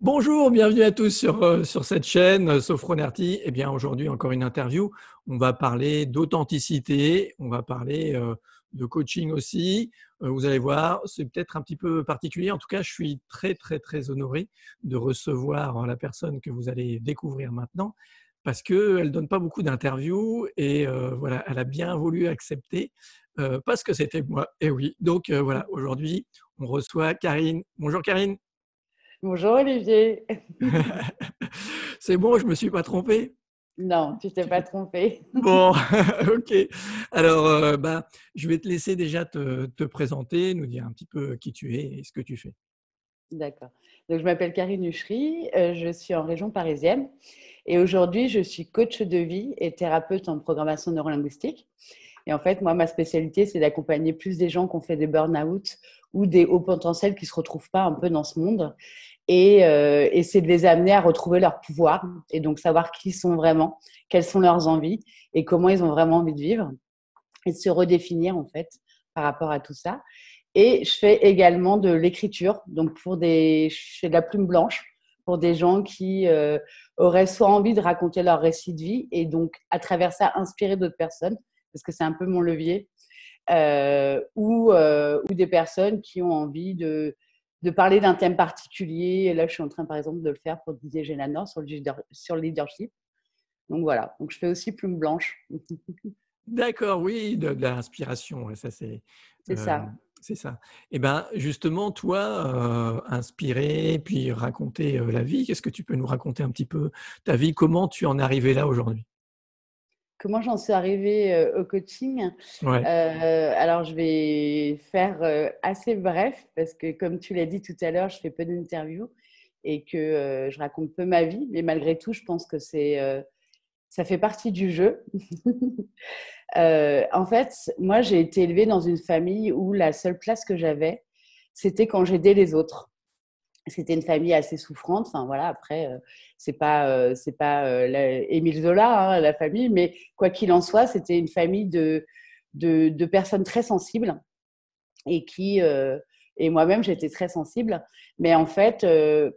Bonjour, bienvenue à tous sur cette chaîne Sofronerty. Eh bien, aujourd'hui, encore une interview. On va parler d'authenticité, on va parler de coaching aussi. Vous allez voir, c'est peut-être un petit peu particulier. En tout cas, je suis très, très, très honoré de recevoir la personne que vous allez découvrir maintenant parce qu'elle ne donne pas beaucoup d'interviews et voilà, elle a bien voulu accepter parce que c'était moi. Et oui, donc voilà, aujourd'hui, on reçoit Karine. Bonjour Karine. Bonjour Olivier. C'est bon, je ne me suis pas trompé? Non, tu t'es pas trompé. Bon, OK. Alors, je vais te laisser déjà te présenter, nous dire un petit peu qui tu es et ce que tu fais. D'accord. Donc, je m'appelle Karine Huchery, je suis en région parisienne et aujourd'hui, je suis coach de vie et thérapeute en programmation neurolinguistique. Et en fait, moi, ma spécialité, c'est d'accompagner plus des gens qui ont fait des burn-out ou des hauts potentiels qui ne se retrouvent pas un peu dans ce monde. Et c'est de les amener à retrouver leur pouvoir et donc savoir qui ils sont vraiment, quelles sont leurs envies et comment ils ont vraiment envie de vivre et de se redéfinir en fait par rapport à tout ça. Et je fais également de l'écriture, donc je fais de la plume blanche pour des gens qui auraient soit envie de raconter leur récit de vie et donc à travers ça inspirer d'autres personnes, parce que c'est un peu mon levier, ou des personnes qui ont envie de parler d'un thème particulier. Et là, je suis en train, par exemple, de le faire pour Didier Gélanor sur le leadership. Donc voilà, donc je fais aussi plume blanche. D'accord, oui, de l'inspiration, ouais, ça C'est heu, ça. c'est ça. Et ben, justement, toi, inspirer, puis raconter, la vie, qu'est-ce que tu peux nous raconter un petit peu ta vie? Comment tu en es arrivé là aujourd'hui? Comment j'en suis arrivée au coaching? Ouais. Alors, je vais faire assez bref parce que, comme tu l'as dit tout à l'heure, je fais peu d'interviews et que je raconte peu ma vie. Mais malgré tout, je pense que ça fait partie du jeu. En fait, moi, j'ai été élevée dans une famille où la seule place que j'avais, c'était quand j'aidais les autres. C'était une famille assez souffrante. Enfin voilà, après, c'est pas Émile Zola, hein, la famille, mais quoi qu'il en soit, c'était une famille de personnes très sensibles et et moi-même, j'étais très sensible. Mais en fait, je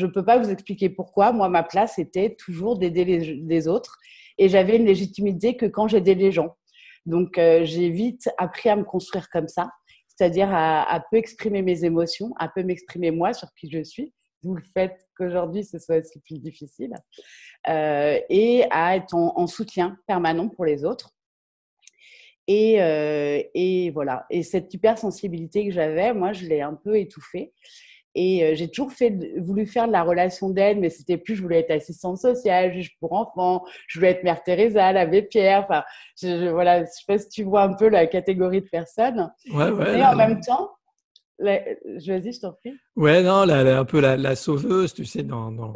ne peux pas vous expliquer pourquoi. Moi, ma place était toujours d'aider les autres et j'avais une légitimité que quand j'aidais les gens. Donc, j'ai vite appris à me construire comme ça, c'est-à-dire à peu exprimer mes émotions, à peu m'exprimer moi sur qui je suis, d'où le fait qu'aujourd'hui, ce soit aussi plus difficile, et à être en soutien permanent pour les autres. Et voilà. Et cette hypersensibilité que j'avais, moi, je l'ai un peu étouffée. Et j'ai toujours voulu faire de la relation d'aide, mais c'était plus, je voulais être assistante sociale, juge pour enfants, je voulais être Mère Teresa, l'abbé Pierre. Enfin, voilà, je sais pas si tu vois un peu la catégorie de personnes. Ouais, ouais, Mais en même temps, vas-y, je t'en prie. ouais, non, un peu la sauveuse, tu sais,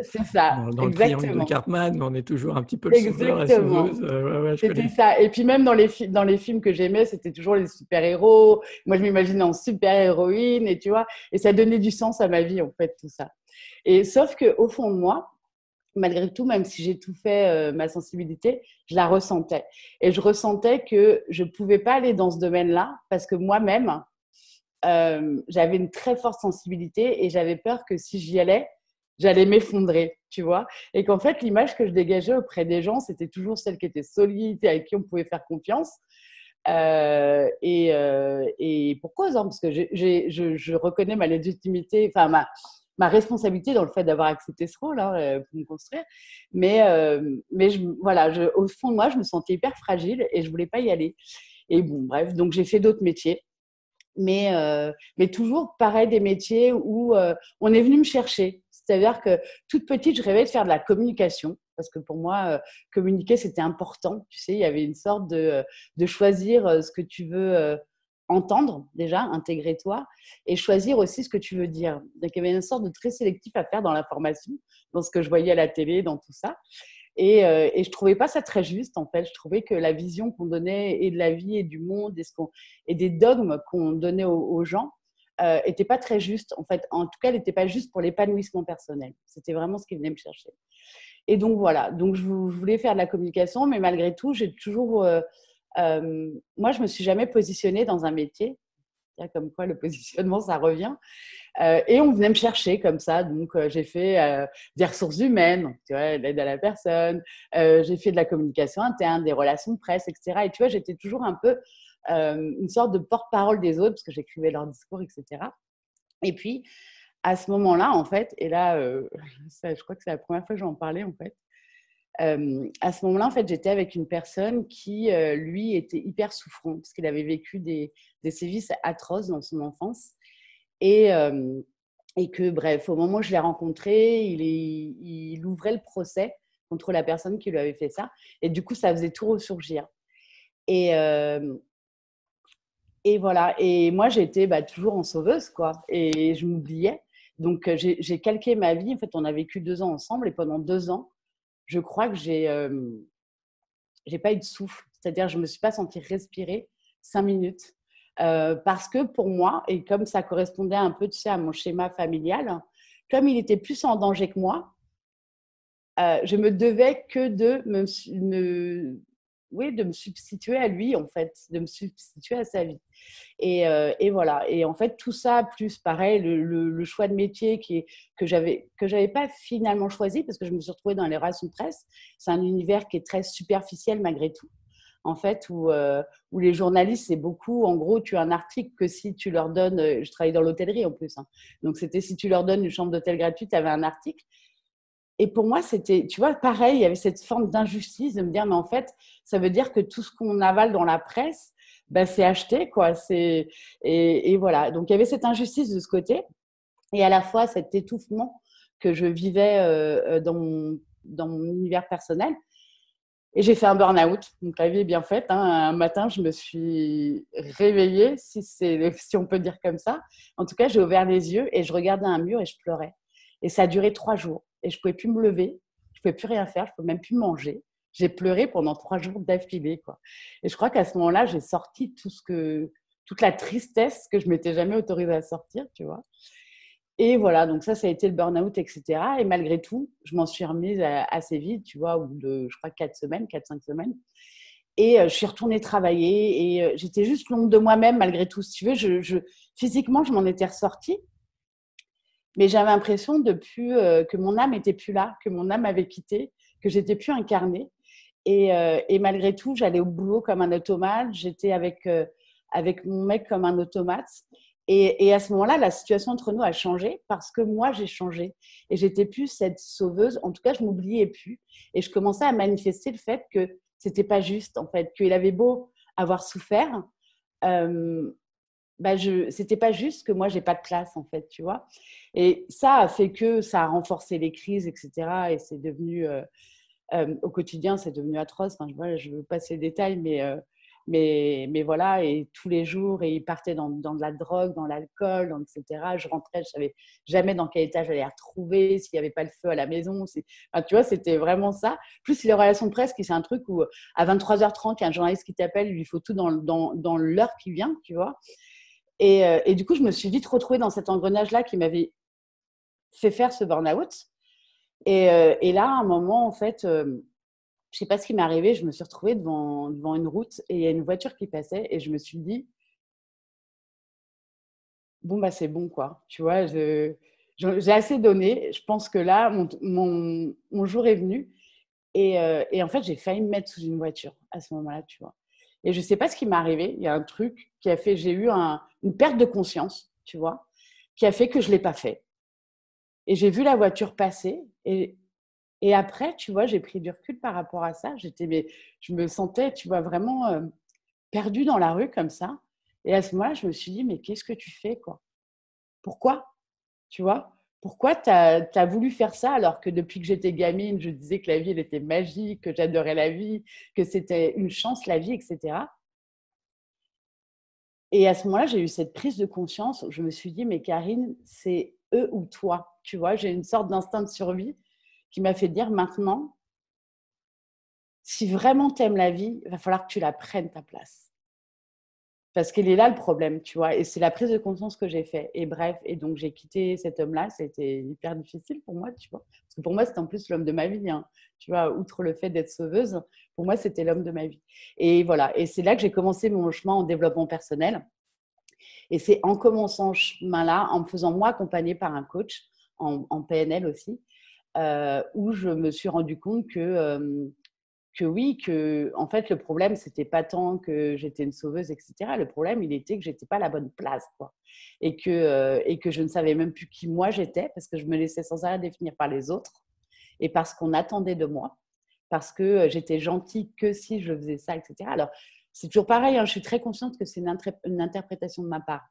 C'est ça, dans le triangle de exactement. Cartman, on est toujours un petit peu le sauveur, la Exactement. sauveuse, ouais, ouais, je C'était connais. ça. Et puis même dans les films que j'aimais, c'était toujours les super-héros. Moi, je m'imaginais en super-héroïne et tu vois, et ça donnait du sens à ma vie, en fait, tout ça. Et sauf qu'au fond de moi, malgré tout, même si j'étouffais ma sensibilité, je la ressentais. Et je ressentais que je ne pouvais pas aller dans ce domaine-là parce que moi-même, j'avais une très forte sensibilité et j'avais peur que si j'y allais, j'allais m'effondrer, tu vois. Et qu'en fait, l'image que je dégageais auprès des gens, c'était toujours celle qui était solide et avec qui on pouvait faire confiance. Et pour cause, hein, parce que je reconnais ma légitimité, enfin ma responsabilité dans le fait d'avoir accepté ce rôle, hein, pour me construire. Mais voilà, au fond de moi, je me sentais hyper fragile et je voulais pas y aller. Et bon, bref, donc j'ai fait d'autres métiers. Mais toujours pareil, des métiers où on est venu me chercher. C'est-à-dire que toute petite, je rêvais de faire de la communication parce que pour moi, communiquer, c'était important. Tu sais, il y avait une sorte de choisir ce que tu veux entendre déjà, intégrer toi, et choisir aussi ce que tu veux dire. Donc, il y avait une sorte de très sélectif à faire dans l'information, dans ce que je voyais à la télé, dans tout ça. Et je trouvais pas ça très juste, en fait. Je trouvais que la vision qu'on donnait et de la vie et du monde et des dogmes qu'on donnait aux gens était pas très juste. En fait, en tout cas, elle n'était pas juste pour l'épanouissement personnel. C'était vraiment ce qui venait me chercher. Et donc voilà. Donc je voulais faire de la communication, mais malgré tout, j'ai toujours. Moi, je me suis jamais positionnée dans un métier. Comme quoi, le positionnement, ça revient. Et on venait me chercher comme ça. Donc, j'ai fait des ressources humaines, tu vois, l'aide à la personne. J'ai fait de la communication interne, des relations de presse, etc. Et tu vois, j'étais toujours un peu une sorte de porte-parole des autres parce que j'écrivais leurs discours, etc. Et puis, à ce moment-là, en fait, et là, ça, je crois que c'est la première fois que j'en parlais, en fait. À ce moment-là, en fait, j'étais avec une personne qui, lui, était hyper souffrant parce qu'il avait vécu des sévices atroces dans son enfance. Et, et que, bref, au moment où je l'ai rencontré, il ouvrait le procès contre la personne qui lui avait fait ça. Et du coup, ça faisait tout ressurgir. Et, et voilà. Et moi, j'étais toujours en sauveuse, quoi. Et je m'oubliais. Donc, j'ai calqué ma vie. En fait, on a vécu 2 ans ensemble. Et pendant 2 ans, je crois que j'ai pas eu de souffle. C'est-à-dire, je me suis pas sentie respirer 5 minutes. Parce que pour moi, et comme ça correspondait un peu, tu sais, à mon schéma familial, comme il était plus en danger que moi, je me devais que de me substituer à lui, en fait, de me substituer à sa vie. Et voilà. Et en fait, tout ça, plus pareil, le choix de métier que j'avais pas finalement choisi parce que je me suis retrouvée dans les relations de presse. C'est un univers qui est très superficiel malgré tout. En fait, où les journalistes, c'est beaucoup, en gros, tu as un article que si tu leur donnes, je travaillais dans l'hôtellerie en plus, hein, donc c'était si tu leur donnes une chambre d'hôtel gratuite, tu avais un article. Et pour moi, c'était, tu vois, pareil, il y avait cette forme d'injustice de me dire, mais en fait, ça veut dire que tout ce qu'on avale dans la presse, c'est acheté, quoi. Et voilà. Donc, il y avait cette injustice de ce côté et à la fois cet étouffement que je vivais dans mon univers personnel. Et j'ai fait un burn-out. Donc, la vie est bien faite, hein. Un matin, je me suis réveillée, si on peut dire comme ça. En tout cas, j'ai ouvert les yeux et je regardais un mur et je pleurais. Et ça a duré 3 jours. Et je ne pouvais plus me lever, je ne pouvais plus rien faire, je ne pouvais même plus manger. J'ai pleuré pendant 3 jours d'affilée, quoi. Et je crois qu'à ce moment-là, j'ai sorti toute la tristesse que je ne m'étais jamais autorisée à sortir, tu vois. Et voilà, donc ça a été le burn-out, etc. Et malgré tout, je m'en suis remise assez vite, tu vois, au bout de, je crois, 4-5 semaines. Et je suis retournée travailler et j'étais juste l'ombre de moi-même malgré tout. Si tu veux, physiquement, je m'en étais ressortie. Mais j'avais l'impression que mon âme n'était plus là, que mon âme avait quitté, que j'étais plus incarnée. Et malgré tout, j'allais au boulot comme un automate. J'étais avec mon mec comme un automate. Et à ce moment-là, la situation entre nous a changé parce que moi, j'ai changé. Et j'étais plus cette sauveuse. En tout cas, je m'oubliais plus. Et je commençais à manifester le fait que c'était pas juste, en fait, qu'il avait beau avoir souffert. C'était pas juste que moi j'ai pas de place en fait, tu vois. Et ça a fait que ça a renforcé les crises, etc. Et c'est devenu au quotidien, c'est devenu atroce. Enfin, je veux passer les détails, mais voilà. Et tous les jours, et il partait dans de la drogue, dans l'alcool, etc. Je rentrais, je savais jamais dans quel état j'allais retrouver, s'il y avait pas le feu à la maison. Enfin, tu vois, c'était vraiment ça. Plus les relations de presse, qui c'est un truc où à 23h30, il y a un journaliste qui t'appelle, il lui faut tout dans l'heure qui vient, tu vois. Et du coup, je me suis vite retrouvée dans cet engrenage-là qui m'avait fait faire ce burn-out. Et là, à un moment, en fait, je ne sais pas ce qui m'est arrivé, je me suis retrouvée devant une route et il y a une voiture qui passait et je me suis dit, bon, c'est bon, quoi. Tu vois, j'ai assez donné. Je pense que là, mon jour est venu. Et en fait, j'ai failli me mettre sous une voiture à ce moment-là, tu vois. Et je ne sais pas ce qui m'est arrivé. Il y a un truc qui a fait, j'ai eu une perte de conscience, tu vois, qui a fait que je ne l'ai pas fait. Et j'ai vu la voiture passer. Et après, tu vois, j'ai pris du recul par rapport à ça. Je me sentais, tu vois, vraiment perdue dans la rue comme ça. Et à ce moment-là, je me suis dit, mais qu'est-ce que tu fais, quoi? Pourquoi? Tu vois? Pourquoi tu as voulu faire ça alors que depuis que j'étais gamine, je disais que la vie, elle était magique, que j'adorais la vie, que c'était une chance, la vie, etc. Et à ce moment-là, j'ai eu cette prise de conscience où je me suis dit, mais Karine, c'est eux ou toi. Tu vois, j'ai une sorte d'instinct de survie qui m'a fait dire maintenant, si vraiment tu aimes la vie, il va falloir que tu la prennes ta place. Parce qu'il est là le problème, tu vois. Et c'est la prise de conscience que j'ai fait. Et bref, et donc j'ai quitté cet homme-là. C'était hyper difficile pour moi, tu vois. Parce que pour moi, c'était en plus l'homme de ma vie, hein. Tu vois, outre le fait d'être sauveuse, pour moi, c'était l'homme de ma vie. Et voilà. Et c'est là que j'ai commencé mon chemin en développement personnel. Et c'est en commençant ce chemin-là, en me faisant moi accompagner par un coach en PNL aussi, où je me suis rendu compte que oui, que en fait le problème c'était pas tant que j'étais une sauveuse, etc. Le problème il était que j'étais pas à la bonne place, quoi, et que je ne savais même plus qui moi j'étais parce que je me laissais sans arrêt définir par les autres et parce qu'on attendait de moi, parce que j'étais gentille que si je faisais ça, etc. Alors c'est toujours pareil, hein, je suis très consciente que c'est une interprétation de ma part.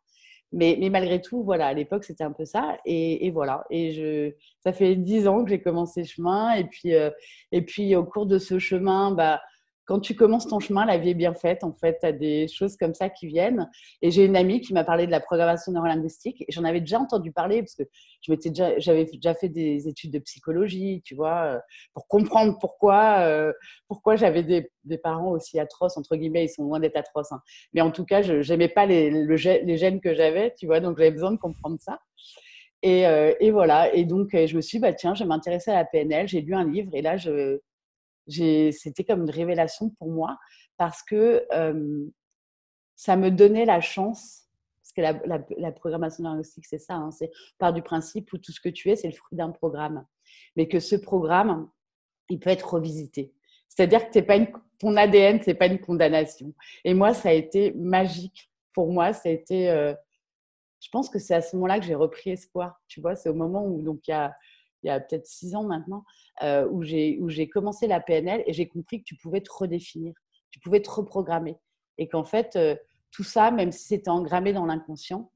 Mais malgré tout, voilà, à l'époque, c'était un peu ça. Et voilà. Ça fait 10 ans que j'ai commencé ce chemin. Et puis, au cours de ce chemin, bah, quand tu commences ton chemin, la vie est bien faite. En fait, tu as des choses comme ça qui viennent. Et j'ai une amie qui m'a parlé de la programmation neurolinguistique. Et j'en avais déjà entendu parler parce que j'avais déjà fait des études de psychologie, tu vois, pour comprendre pourquoi j'avais des parents aussi atroces, entre guillemets. Ils sont loin d'être atroces, hein. Mais en tout cas, je n'aimais pas les gènes que j'avais, tu vois, donc j'avais besoin de comprendre ça. Et voilà. Et donc, je me suis dit, bah, tiens, je vais m'intéresser à la PNL. J'ai lu un livre et là, c'était comme une révélation pour moi parce que ça me donnait la chance, parce que la programmation linguistique, c'est ça, hein, c'est part du principe où tout ce que tu es, c'est le fruit d'un programme. Mais que ce programme, il peut être revisité. C'est-à-dire que ton ADN, ce n'est pas une condamnation. Et moi, ça a été magique. Pour moi, ça a été… je pense que c'est à ce moment-là que j'ai repris espoir. Tu vois, c'est au moment où, donc il y a peut-être 6 ans maintenant, où j'ai commencé la PNL et j'ai compris que tu pouvais te redéfinir, tu pouvais te reprogrammer. Et qu'en fait, tout ça, même si c'était engrammé dans l'inconscient,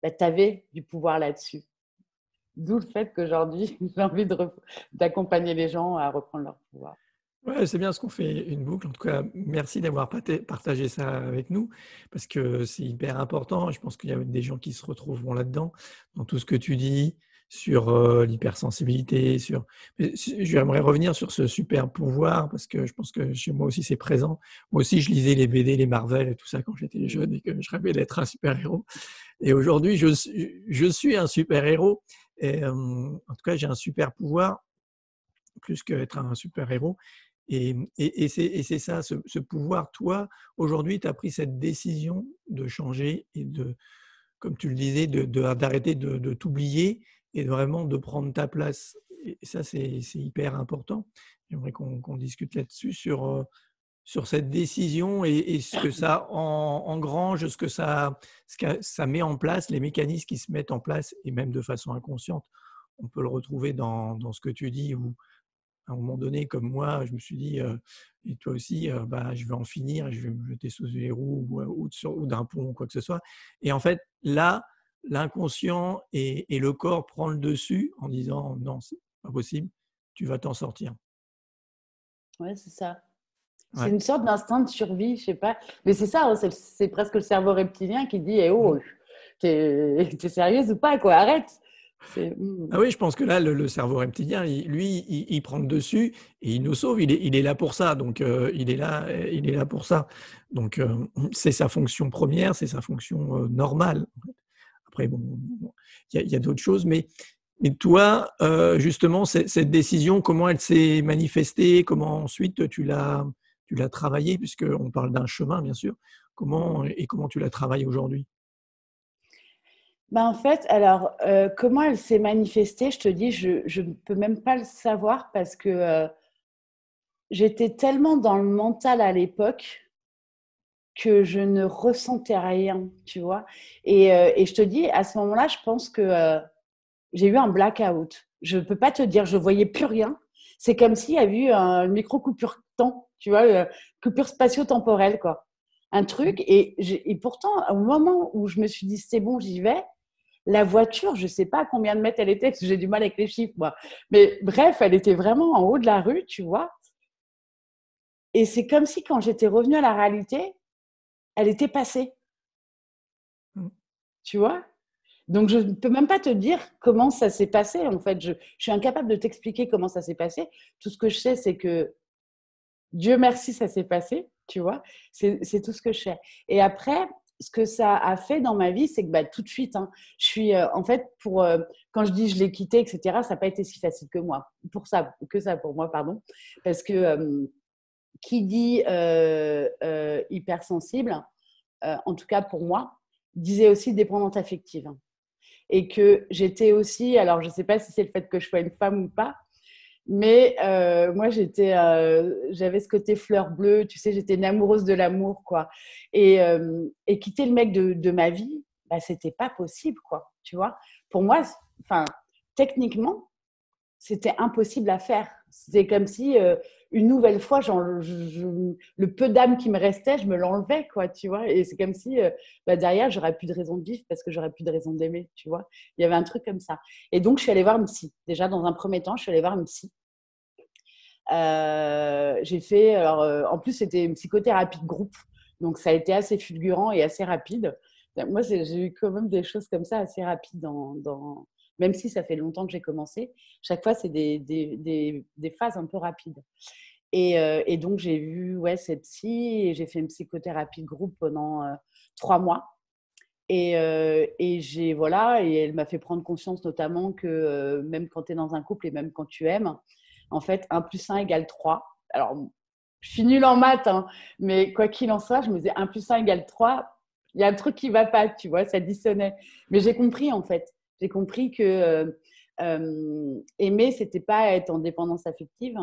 bah, tu avais du pouvoir là-dessus. D'où le fait qu'aujourd'hui, j'ai envie d'accompagner les gens à reprendre leur pouvoir. Ouais, c'est bien ce qu'on fait une boucle. En tout cas, merci d'avoir partagé ça avec nous, parce que c'est hyper important. Je pense qu'il y a des gens qui se retrouveront là-dedans, dans tout ce que tu dis sur l'hypersensibilité. J'aimerais revenir sur ce super pouvoir, parce que je pense que chez moi aussi c'est présent. Moi aussi, je lisais les BD, les Marvel et tout ça quand j'étais jeune et que je rêvais d'être un super-héros. Et aujourd'hui, je suis un super-héros. Et en tout cas, j'ai un super pouvoir, plus qu'être un super-héros. Et c'est ça, ce pouvoir. Toi, aujourd'hui, tu as pris cette décision de changer et comme tu le disais, d'arrêter de t'oublier et vraiment de prendre ta place. Et ça, c'est hyper important. J'aimerais qu'on discute là-dessus, sur cette décision et ce que ça engrange, ça met en place, les mécanismes qui se mettent en place, et même de façon inconsciente. On peut le retrouver dans ce que tu dis, où à un moment donné, comme moi, je me suis dit, et toi aussi, bah, je vais en finir, je vais me jeter sous les roues ou d'un pont ou quoi que ce soit. Et en fait, là, l'inconscient et le corps prend le dessus en disant non, c'est pas possible, tu vas t'en sortir. Ouais, c'est ça. C'est Ouais. une sorte d'instinct de survie, je sais pas. Mais c'est ça, hein, c'est presque le cerveau reptilien qui dit eh oh, t'es sérieuse ou pas, quoi, arrête. Ah oui, je pense que là, le cerveau reptilien, il prend le dessus et il nous sauve. Il est là pour ça. Donc, il est là pour ça. Donc, c'est sa fonction première, c'est sa fonction normale. Après, bon, il y a d'autres choses. Mais toi, justement, cette décision, comment elle s'est manifestée? Comment ensuite tu l'as travaillée? Puisqu'on parle d'un chemin, bien sûr. Comment tu la travailles aujourd'hui? Ben, en fait, alors, comment elle s'est manifestée, je te dis, je ne peux même pas le savoir parce que j'étais tellement dans le mental à l'époque que je ne ressentais rien, tu vois. Et je te dis, à ce moment-là, je pense que j'ai eu un blackout. Je ne peux pas te dire, je ne voyais plus rien. C'est comme s'il y avait eu une micro-coupure temps, tu vois, coupure spatio-temporelle, quoi. Un truc. Et pourtant, au moment où je me suis dit, c'est bon, j'y vais, la voiture, je ne sais pas à combien de mètres elle était, parce que j'ai du mal avec les chiffres, moi. Mais bref, elle était vraiment en haut de la rue, tu vois. Et c'est comme si quand j'étais revenue à la réalité, elle était passée, Mmh. tu vois. Donc, je ne peux même pas te dire comment ça s'est passé, en fait. Je suis incapable de t'expliquer comment ça s'est passé. Tout ce que je sais, c'est que Dieu merci, ça s'est passé, tu vois. C'est tout ce que je sais. Et après, ce que ça a fait dans ma vie, c'est que bah, tout de suite, hein, je suis, en fait, quand je dis je l'ai quitté, etc., ça n'a pas été si facile que moi. Que ça pour moi, pardon. Parce que qui dit hypersensible, en tout cas pour moi, disait aussi dépendante affective. Et que j'étais aussi, alors je ne sais pas si c'est le fait que je sois une femme ou pas, mais moi, j'avais ce côté fleur bleue, tu sais, j'étais une amoureuse de l'amour, quoi. Et quitter le mec de ma vie, bah, c'était pas possible, quoi, tu vois. Pour moi, enfin, techniquement, c'était impossible à faire. C'était comme si, une nouvelle fois, genre, le peu d'âme qui me restait, je me l'enlevais, quoi, tu vois. Et c'est comme si, bah, derrière, j'aurais plus de raison de vivre parce que j'aurais plus de raison d'aimer, tu vois. Il y avait un truc comme ça. Et donc, je suis allée voir une psy. Déjà, dans un premier temps, je suis allée voir une psy. J'ai fait, alors, en plus, c'était une psychothérapie de groupe. Donc, ça a été assez fulgurant et assez rapide. Moi, j'ai eu quand même des choses comme ça assez rapides même si ça fait longtemps que j'ai commencé. Chaque fois, c'est des phases un peu rapides. Et donc, j'ai vu cette psy et j'ai fait une psychothérapie de groupe pendant 3 mois. Voilà, et elle m'a fait prendre conscience notamment que même quand tu es dans un couple et même quand tu aimes, en fait, 1 plus 1 égale 3. Alors, je suis nulle en maths, hein, mais quoi qu'il en soit, je me disais 1 plus 1 égale 3. Il y a un truc qui ne va pas, tu vois, ça dissonnait. Mais j'ai compris, en fait. J'ai compris que aimer, ce n'était pas être en dépendance affective,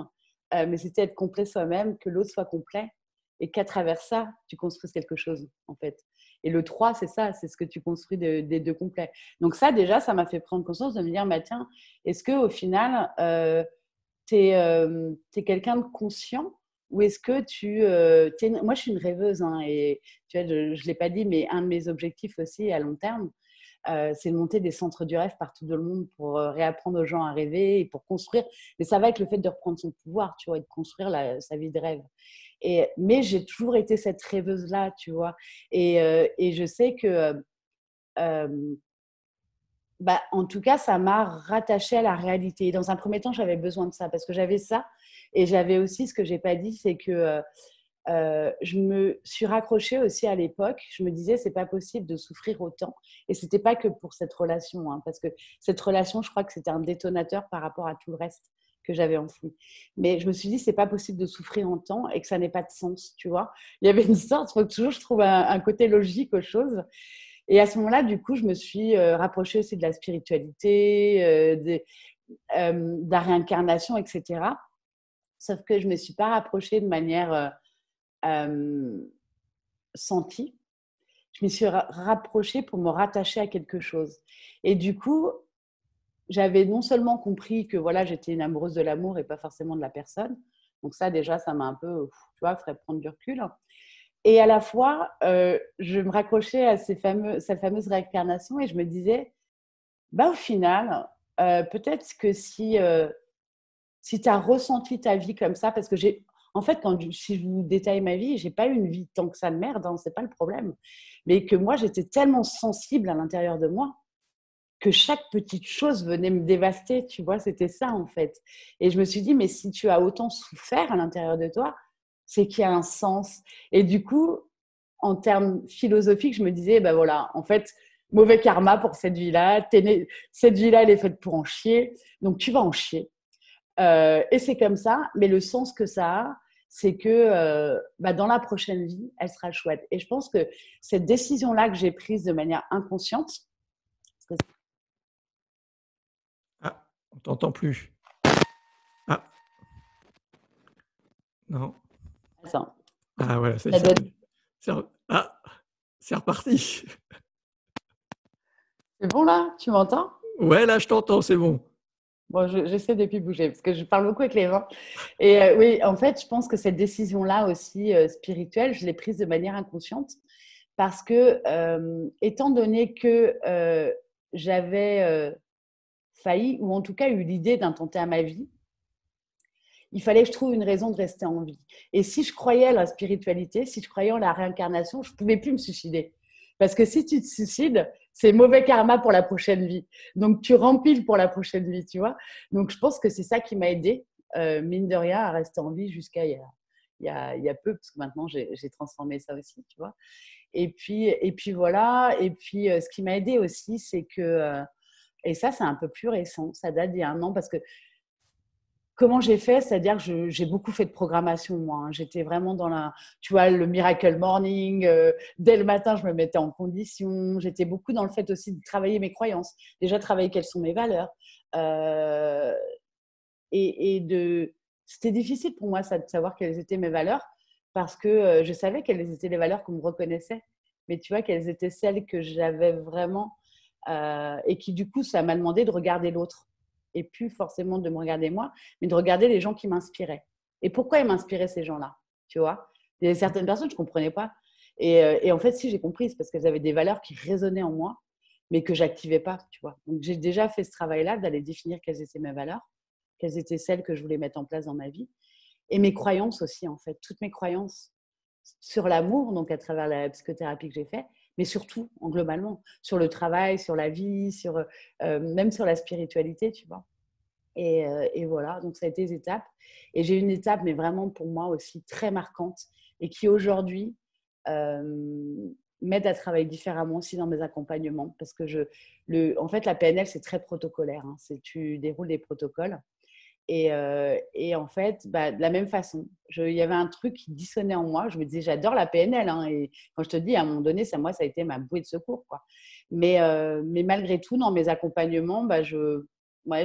mais c'était être complet soi-même, que l'autre soit complet, et qu'à travers ça, tu construises quelque chose, en fait. Et le 3, c'est ça, c'est ce que tu construis des deux complets. Donc ça, déjà, ça m'a fait prendre conscience de me dire, bah, tiens, est-ce qu'au final, tu es quelqu'un de conscient ou est-ce que moi, je suis une rêveuse, hein, et tu vois, je ne l'ai pas dit, mais un de mes objectifs aussi à long terme, c'est de monter des centres du rêve partout dans le monde pour réapprendre aux gens à rêver et pour construire. Mais ça va avec le fait de reprendre son pouvoir, tu vois, et de construire sa vie de rêve. Mais j'ai toujours été cette rêveuse-là, tu vois. Et je sais que, bah, en tout cas, ça m'a rattachée à la réalité. Dans un premier temps, j'avais besoin de ça parce que j'avais ça. Et j'avais aussi, ce que je n'ai pas dit, c'est que je me suis raccrochée aussi à l'époque. Je me disais, c'est pas possible de souffrir autant. Et c'était pas que pour cette relation, hein, parce que cette relation, je crois que c'était un détonateur par rapport à tout le reste que j'avais enfoui. Mais je me suis dit, c'est pas possible de souffrir autant et que ça n'ait pas de sens, tu vois. Il y avait une sorte, il faut toujours je trouve un côté logique aux choses. Et à ce moment-là, du coup, je me suis rapprochée aussi de la spiritualité, de la réincarnation, etc. Sauf que je ne me suis pas rapprochée de manière sentie. Je me suis rapprochée pour me rattacher à quelque chose. Et du coup, j'avais non seulement compris que voilà, j'étais une amoureuse de l'amour et pas forcément de la personne. Donc ça, déjà, ça m'a un peu, tu vois, ferait prendre du recul. Et à la fois, je me raccrochais à cette fameuse réincarnation et je me disais, bah, au final, peut-être que si tu as ressenti ta vie comme ça, parce que en fait, si je vous détaille ma vie, j'ai pas eu une vie tant que ça de merde, hein, c'est pas le problème. Mais que moi, j'étais tellement sensible à l'intérieur de moi que chaque petite chose venait me dévaster, tu vois, c'était ça en fait. Et je me suis dit, mais si tu as autant souffert à l'intérieur de toi, c'est qu'il y a un sens. Et du coup, en termes philosophiques, je me disais, ben voilà, en fait, mauvais karma pour cette vie-là. Cette vie-là, elle est faite pour en chier, donc tu vas en chier. Et c'est comme ça, mais le sens que ça a, c'est que dans la prochaine vie, elle sera chouette. Et je pense que cette décision-là que j'ai prise de manière inconsciente, Ah, on t'entend plus. Ah, non. attends, Ah, voilà, ça y ça est, donne... Ah, c'est reparti. C'est bon là? Tu m'entends? Ouais, là, je t'entends, c'est bon. Bon, j'essaie de plus bouger parce que je parle beaucoup avec les mains. Et oui, en fait, je pense que cette décision-là aussi spirituelle, je l'ai prise de manière inconsciente parce que, étant donné que j'avais failli, ou en tout cas eu l'idée d'intenter à ma vie, il fallait que je trouve une raison de rester en vie. Et si je croyais à la spiritualité, si je croyais en la réincarnation, je ne pouvais plus me suicider. Parce que si tu te suicides, c'est mauvais karma pour la prochaine vie. Donc, tu rempiles pour la prochaine vie, tu vois. Donc, je pense que c'est ça qui m'a aidée, mine de rien, à rester en vie jusqu'à il y a peu, parce que maintenant, j'ai transformé ça aussi, tu vois. Et puis voilà. Et puis, ce qui m'a aidée aussi, c'est que, et ça, c'est un peu plus récent, ça date d'il y a 1 an, parce que Comment j'ai fait? C'est-à-dire que j'ai beaucoup fait de programmation, moi. Hein. J'étais vraiment tu vois, le Miracle Morning. Dès le matin, je me mettais en condition. J'étais beaucoup dans le fait aussi de travailler mes croyances. Déjà, travailler quelles sont mes valeurs. Euh, C'était difficile pour moi, ça, de savoir quelles étaient mes valeurs parce que je savais quelles étaient les valeurs qu'on me reconnaissait. Mais tu vois, quelles étaient celles que j'avais vraiment et qui, du coup, ça m'a demandé de regarder l'autre et plus forcément de me regarder moi, mais de regarder les gens qui m'inspiraient. Et pourquoi ils m'inspiraient, ces gens-là? Tu vois, il y a certaines personnes, je ne comprenais pas. Et en fait, si j'ai compris, c'est parce qu'elles avaient des valeurs qui résonnaient en moi, mais que j'activais pas, tu vois. Donc, j'ai déjà fait ce travail-là d'aller définir quelles étaient mes valeurs, quelles étaient celles que je voulais mettre en place dans ma vie. Et mes croyances aussi, en fait, toutes mes croyances sur l'amour, donc à travers la psychothérapie que j'ai fait, mais surtout, en globalement, sur le travail, sur la vie, même sur la spiritualité, tu vois. Et voilà, donc ça a été des étapes. Et j'ai une étape, mais vraiment pour moi aussi très marquante, et qui aujourd'hui m'aide à travailler différemment aussi dans mes accompagnements, parce que en fait, la PNL, c'est très protocolaire. Hein. Tu déroules des protocoles. Et en fait, bah, de la même façon, il y avait un truc qui dissonnait en moi. Je me disais, j'adore la PNL. Hein, et quand je te dis, à un moment donné, ça a été ma bouée de secours. Quoi. Mais malgré tout, dans mes accompagnements, bah, je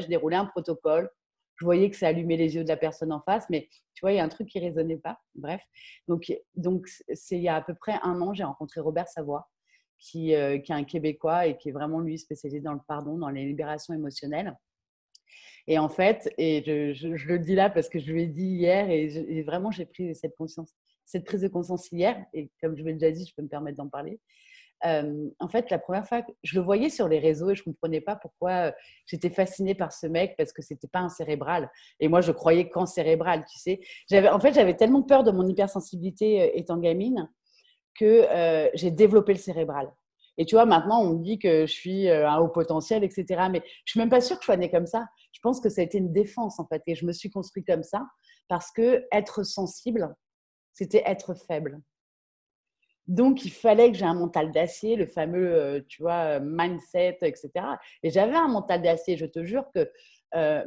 déroulais un protocole. Je voyais que ça allumait les yeux de la personne en face, mais tu vois, il y a un truc qui ne résonnait pas. Bref, donc c'est il y a à peu près 1 an, j'ai rencontré Robert Savoie, qui est un Québécois et qui est vraiment, lui, spécialisé dans le pardon, dans les libérations émotionnelles. Et en fait, je le dis là parce que je lui ai dit hier et vraiment j'ai pris cette prise de conscience hier. Et comme je l'ai déjà dit, je peux me permettre d'en parler. En fait, la première fois, je le voyais sur les réseaux et je ne comprenais pas pourquoi j'étais fascinée par ce mec parce que c'était pas un cérébral. Et moi, je croyais qu'en cérébral, tu sais. J'avais tellement peur de mon hypersensibilité étant gamine que j'ai développé le cérébral. Et tu vois, maintenant, on me dit que je suis un haut potentiel, etc. Mais je ne suis même pas sûre que je sois née comme ça. Je pense que ça a été une défense, en fait. Et je me suis construite comme ça parce que être sensible, c'était être faible. Donc, il fallait que j'ai un mental d'acier, le fameux, tu vois, mindset, etc. Et j'avais un mental d'acier. Je te jure que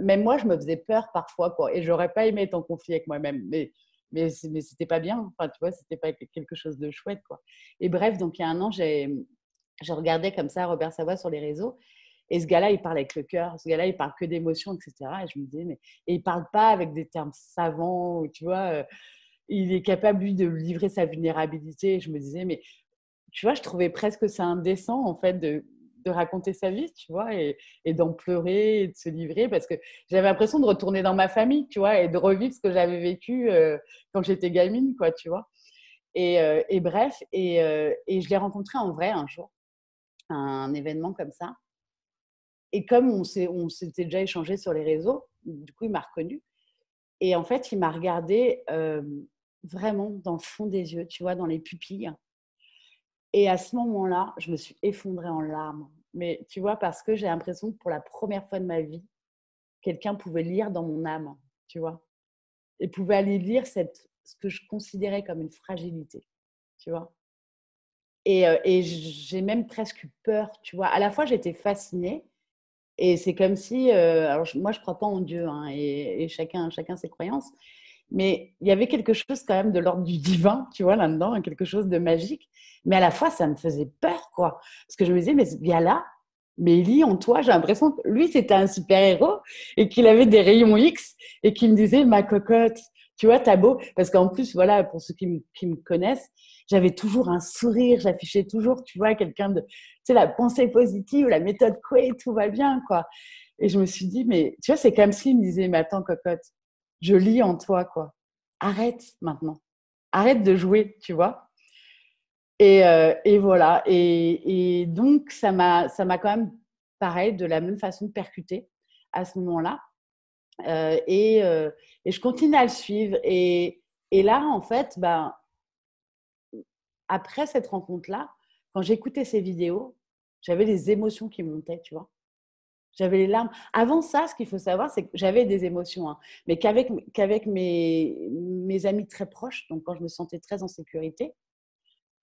même moi, je me faisais peur parfois, quoi. Et j'aurais pas aimé être en conflit avec moi-même. Mais c'était pas bien. Enfin, tu vois, c'était pas quelque chose de chouette, quoi. Et bref, donc il y a 1 an, j'ai regardé comme ça Robert Savoie sur les réseaux. Et ce gars-là, il parle avec le cœur. Ce gars-là, il parle que d'émotions, etc. Et je me disais, et il parle pas avec des termes savants, tu vois. Il est capable, lui, de livrer sa vulnérabilité. Et je me disais, mais tu vois, je trouvais presque ça indécent, en fait, de raconter sa vie, tu vois, et d'en pleurer, et de se livrer, parce que j'avais l'impression de retourner dans ma famille, tu vois, et de revivre ce que j'avais vécu quand j'étais gamine, quoi, tu vois. Et bref, et je l'ai rencontré en vrai un jour, à un événement comme ça. Et comme on s'était déjà échangé sur les réseaux, du coup, il m'a reconnue. Et en fait, il m'a regardée vraiment dans le fond des yeux, tu vois, dans les pupilles. Et à ce moment-là, je me suis effondrée en larmes. Mais tu vois, parce que j'ai l'impression que pour la première fois de ma vie, quelqu'un pouvait lire dans mon âme, tu vois, et pouvait aller lire ce que je considérais comme une fragilité, tu vois. Et j'ai même presque eu peur, tu vois. À la fois, j'étais fascinée. Et c'est comme si, alors moi je ne crois pas en Dieu, hein, et chacun ses croyances, mais il y avait quelque chose quand même de l'ordre du divin, tu vois, là-dedans, quelque chose de magique. Mais à la fois, ça me faisait peur, quoi. Parce que je me disais, mais ce gars-là, mais il lit en toi, j'ai l'impression que lui, c'était un super-héros et qu'il avait des rayons X et qu'il me disait, ma cocotte, tu vois, t'as beau. Parce qu'en plus, voilà, pour ceux qui me connaissent, j'avais toujours un sourire, j'affichais toujours, tu vois, quelqu'un de, tu sais, la pensée positive, la méthode Coué, tout va bien, quoi. Et je me suis dit, mais tu vois, c'est comme s'il me disait, mais attends, cocotte, je lis en toi, quoi. Arrête maintenant. Arrête de jouer, tu vois. Et voilà. Et donc, ça m'a quand même, pareil, de la même façon percuté à ce moment-là. Et je continue à le suivre. Et là, en fait, ben, après cette rencontre-là, quand j'écoutais ces vidéos, j'avais des émotions qui montaient, tu vois. J'avais les larmes. Avant ça, ce qu'il faut savoir, c'est que j'avais des émotions, hein, mais qu'avec mes amis très proches, donc quand je me sentais très en sécurité.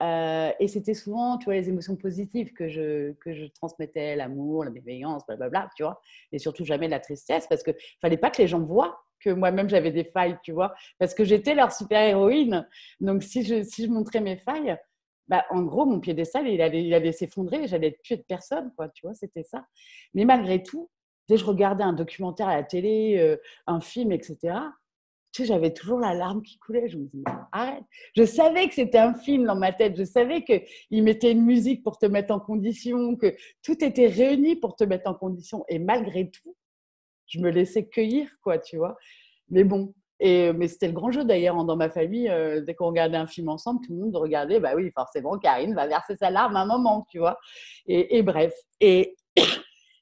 Et c'était souvent, tu vois, les émotions positives que je transmettais, l'amour, la bienveillance, blablabla, tu vois. Et surtout jamais la tristesse, parce qu'il ne fallait pas que les gens voient que moi-même j'avais des failles, tu vois, parce que j'étais leur super-héroïne. Donc, si je montrais mes failles, bah, en gros, mon piédestal, il allait s'effondrer, j'allais plus être personne, quoi, tu vois, c'était ça. Mais malgré tout, dès que je regardais un documentaire à la télé, un film, etc., tu sais, j'avais toujours la larme qui coulait. Je me disais, arrête. Je savais que c'était un film dans ma tête. Je savais qu'il mettait une musique pour te mettre en condition, que tout était réuni pour te mettre en condition. Et malgré tout, je me laissais cueillir, quoi, tu vois. Mais bon, mais c'était le grand jeu d'ailleurs dans ma famille. Dès qu'on regardait un film ensemble, tout le monde regardait. Bah oui, forcément, Karine va verser sa larme à un moment, tu vois. Et bref.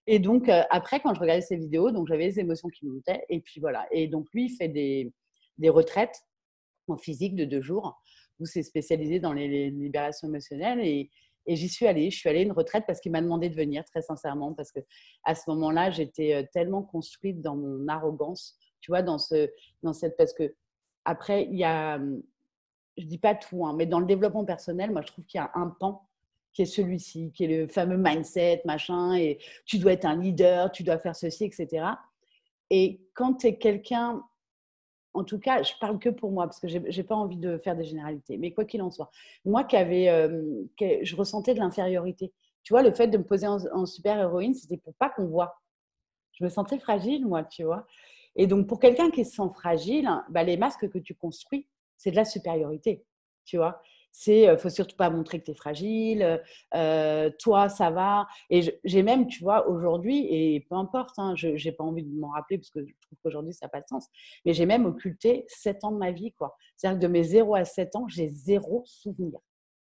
Et donc, après, quand je regardais ces vidéos, donc j'avais les émotions qui montaient. Et puis voilà. Et donc, lui, il fait des retraites en physique de 2 jours où c'est spécialisé dans les libérations émotionnelles. Et j'y suis allée. Je suis allée à une retraite parce qu'il m'a demandé de venir, très sincèrement, parce qu'à ce moment-là, j'étais tellement construite dans mon arrogance, tu vois, dans cette. Parce que, après, il y a. Je ne dis pas tout, hein, mais dans le développement personnel, moi, je trouve qu'il y a un pan qui est celui-ci, qui est le fameux mindset, machin, et tu dois être un leader, tu dois faire ceci, etc. Et quand tu es quelqu'un, en tout cas, je parle que pour moi, parce que je n'ai pas envie de faire des généralités, mais quoi qu'il en soit, moi je ressentais de l'infériorité. Tu vois, le fait de me poser en super-héroïne, c'était pour pas qu'on voit. Je me sentais fragile, moi, tu vois. Et donc, pour quelqu'un qui se sent fragile, bah, les masques que tu construis, c'est de la supériorité, tu vois. Faut surtout pas montrer que tu es fragile, toi, ça va. Et j'ai même, tu vois, aujourd'hui, et peu importe, hein, je n'ai pas envie de m'en rappeler parce que je trouve qu'aujourd'hui, ça n'a pas de sens, mais j'ai même occulté 7 ans de ma vie, quoi. C'est-à-dire que de mes 0 à 7 ans, j'ai zéro souvenir.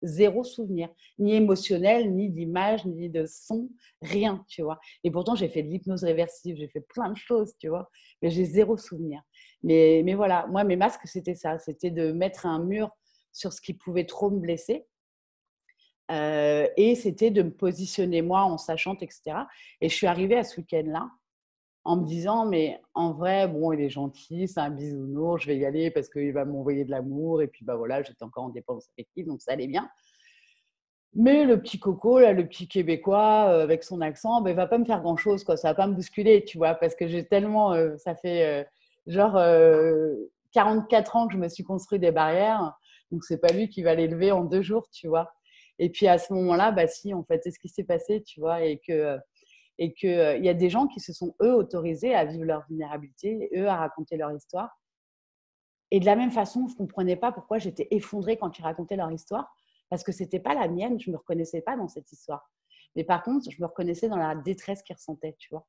Zéro souvenir, ni émotionnel, ni d'image, ni de son, rien, tu vois. Et pourtant, j'ai fait de l'hypnose réversive, j'ai fait plein de choses, tu vois, mais j'ai zéro souvenir. Mais voilà, moi, mes masques, c'était ça, c'était de mettre un mur sur ce qui pouvait trop me blesser. Et c'était de me positionner moi en sachant, etc. Et je suis arrivée à ce week-end-là en me disant, mais en vrai, bon, il est gentil, c'est un bisounours, je vais y aller parce qu'il va m'envoyer de l'amour. Et puis, bah voilà, j'étais encore en dépense affective, donc ça allait bien. Mais le petit coco, là, le petit Québécois, avec son accent, ben, il ne va pas me faire grand-chose, quoi. Ça ne va pas me bousculer, tu vois, parce que j'ai tellement… ça fait genre 44 ans que je me suis construit des barrières, donc ce n'est pas lui qui va les lever en 2 jours, tu vois. Et puis à ce moment-là, bah si, en fait, c'est ce qui s'est passé, tu vois, et que y a des gens qui se sont, eux, autorisés à vivre leur vulnérabilité, eux, à raconter leur histoire. Et de la même façon, je ne comprenais pas pourquoi j'étais effondrée quand ils racontaient leur histoire, parce que ce n'était pas la mienne, je ne me reconnaissais pas dans cette histoire. Mais par contre, je me reconnaissais dans la détresse qu'ils ressentaient, tu vois.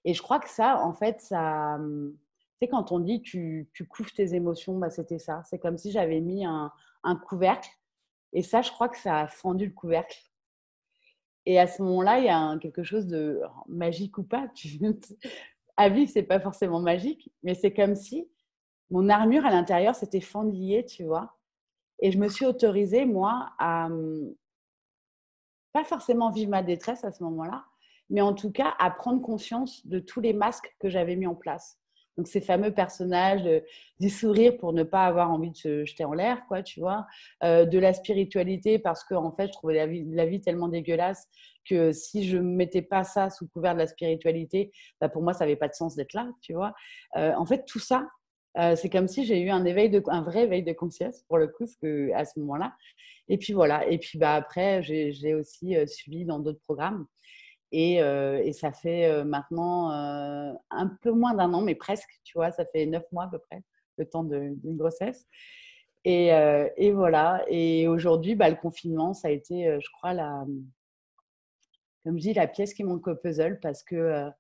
Et je crois que ça, en fait, ça… Tu sais, quand on dit tu couves tes émotions, bah, c'était ça. C'est comme si j'avais mis un couvercle. Et ça, je crois que ça a fendu le couvercle. Et à ce moment-là, il y a quelque chose de magique ou pas. À vivre, ce n'est pas forcément magique, mais c'est comme si mon armure à l'intérieur s'était fendillée, tu vois. Et je me suis autorisée, moi, à pas forcément vivre ma détresse à ce moment-là, mais en tout cas à prendre conscience de tous les masques que j'avais mis en place. Donc, ces fameux personnages du sourire pour ne pas avoir envie de se jeter en l'air, quoi, tu vois, de la spiritualité parce que, en fait, je trouvais la vie tellement dégueulasse que si je ne mettais pas ça sous couvert de la spiritualité, bah, pour moi, ça n'avait pas de sens d'être là, tu vois. En fait, tout ça, c'est comme si j'ai eu un vrai éveil de conscience, pour le coup, à ce moment-là. Et puis voilà. Et puis bah, après, j'ai aussi suivi dans d'autres programmes. Et ça fait maintenant un peu moins d'1 an, mais presque, tu vois, ça fait 9 mois à peu près, le temps d'une grossesse. Et voilà. Et aujourd'hui, bah, le confinement, ça a été, je crois, comme je dis, la pièce qui manque au puzzle parce que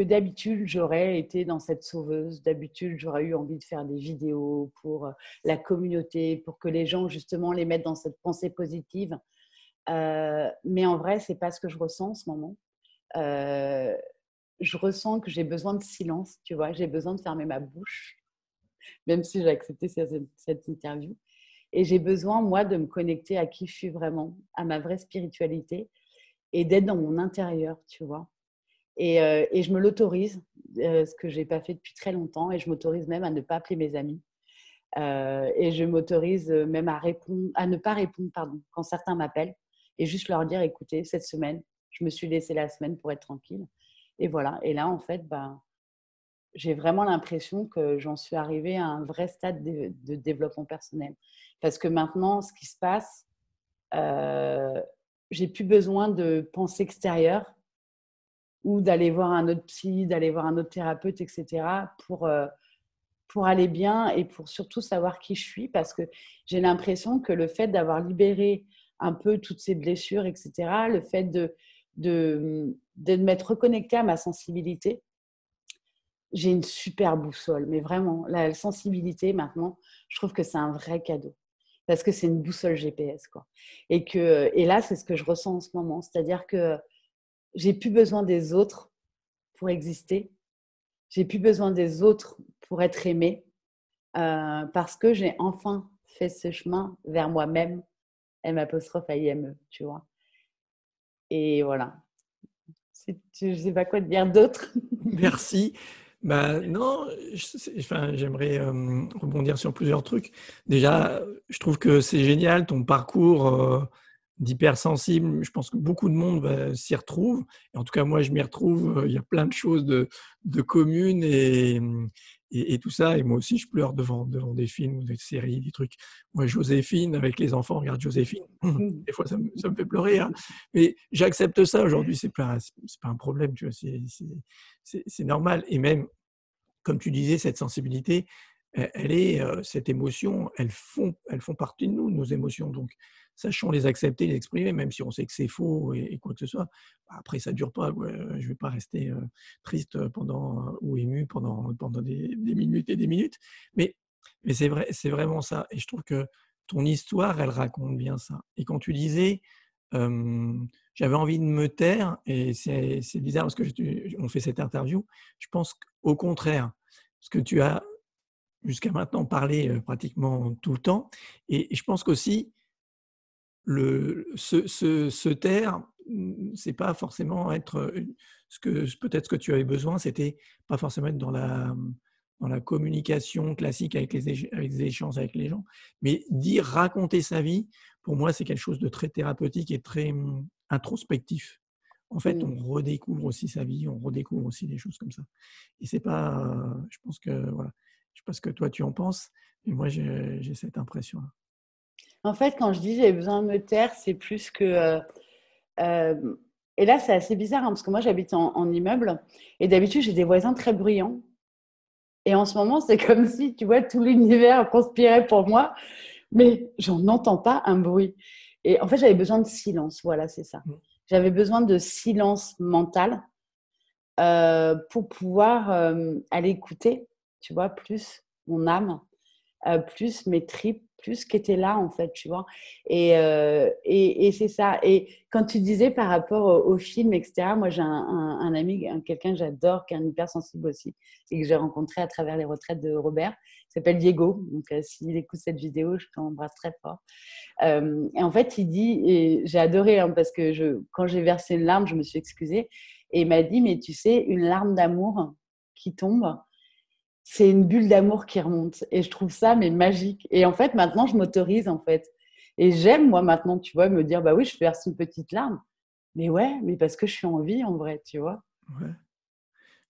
d'habitude, j'aurais été dans cette sauveuse. D'habitude, j'aurais eu envie de faire des vidéos pour la communauté, pour que les gens, justement, les mettent dans cette pensée positive. Mais en vrai, ce n'est pas ce que je ressens en ce moment. Je ressens que j'ai besoin de silence, tu vois. J'ai besoin de fermer ma bouche, même si j'ai accepté cette interview. Et j'ai besoin, moi, de me connecter à qui je suis vraiment, à ma vraie spiritualité et d'être dans mon intérieur, tu vois. Et je me l'autorise, ce que je n'ai pas fait depuis très longtemps. Et je m'autorise même à ne pas appeler mes amis. Et je m'autorise même à ne pas répondre quand certains m'appellent. Et juste leur dire, écoutez, cette semaine, je me suis laissé la semaine pour être tranquille. Et voilà. Et là, en fait, bah, j'ai vraiment l'impression que j'en suis arrivée à un vrai stade de développement personnel. Parce que maintenant, ce qui se passe, j'ai plus besoin de pensée extérieure ou d'aller voir un autre psy, d'aller voir un autre thérapeute, etc. Pour aller bien et pour surtout savoir qui je suis. Parce que j'ai l'impression que le fait d'avoir libéré un peu toutes ces blessures, etc., le fait de m'être reconnectée à ma sensibilité, j'ai une super boussole. Mais vraiment, la sensibilité, maintenant, je trouve que c'est un vrai cadeau. Parce que c'est une boussole GPS, quoi. Et là, c'est ce que je ressens en ce moment. C'est-à-dire que j'ai plus besoin des autres pour exister. J'ai plus besoin des autres pour être aimée. Parce que j'ai enfin fait ce chemin vers moi-même, M', tu vois. Et voilà. Je ne sais pas quoi te dire d'autre. Merci. Bah, non, enfin, j'aimerais rebondir sur plusieurs trucs. Déjà, je trouve que c'est génial ton parcours d'hypersensible. Je pense que beaucoup de monde s'y retrouve. Et en tout cas, moi, je m'y retrouve. Il y a plein de choses de communes et tout ça. Et moi aussi, je pleure devant des films ou des séries, des trucs. Moi, Joséphine, avec les enfants, regarde Joséphine. Des fois, ça me fait pleurer. Hein. Mais j'accepte ça aujourd'hui. C'est pas un problème. Tu vois, c'est normal. Et même, comme tu disais, cette sensibilité, elle est, cette émotion, elles font partie de nous, nos émotions. Donc, sachons les accepter, les exprimer, même si on sait que c'est faux et quoi que ce soit. Après, ça ne dure pas. Ouais, je ne vais pas rester triste ou ému pendant des minutes et des minutes. Mais c'est vrai, c'est vraiment ça. Et je trouve que ton histoire, elle raconte bien ça. Et quand tu disais, j'avais envie de me taire, et c'est bizarre parce que on fait cette interview, je pense qu'au contraire, parce que tu as jusqu'à maintenant parlé pratiquement tout le temps, et je pense qu'aussi, se taire, c'est pas forcément être peut-être ce que tu avais besoin, c'était pas forcément être dans la communication classique avec les échanges avec les gens, mais raconter sa vie, pour moi, c'est quelque chose de très thérapeutique et très introspectif. En fait, on redécouvre aussi sa vie, on redécouvre aussi des choses comme ça. Et c'est pas, je pense que, voilà, je sais pas ce que toi tu en penses, mais moi j'ai cette impression-là. En fait, quand je dis j'ai besoin de me taire, c'est plus que… et là, c'est assez bizarre, hein, parce que moi, j'habite en immeuble. Et d'habitude, j'ai des voisins très bruyants. Et en ce moment, c'est comme si, tu vois, tout l'univers conspirait pour moi. Mais j'en entends pas un bruit. Et en fait, j'avais besoin de silence. Voilà, c'est ça. J'avais besoin de silence mental pour pouvoir aller écouter, tu vois, plus mon âme, plus mes tripes, plus ce qui était là, en fait, tu vois. Et c'est ça. Et quand tu disais par rapport au film, etc., moi, j'ai un ami, quelqu'un que j'adore, qui est un hypersensible aussi, et que j'ai rencontré à travers les retraites de Robert, qui s'appelle Diego. Donc, s'il écoute cette vidéo, je t'embrasse très fort. Et en fait, il dit, et j'ai adoré, hein, parce que quand j'ai versé une larme, je me suis excusée, et il m'a dit, mais tu sais, une larme d'amour qui tombe, c'est une bulle d'amour qui remonte. Et je trouve ça, mais magique. Et en fait, maintenant, je m'autorise, en fait. Et j'aime, moi, maintenant, tu vois, me dire, bah oui, je verse une petite larme. Mais ouais, mais parce que je suis en vie, en vrai, tu vois. Ouais.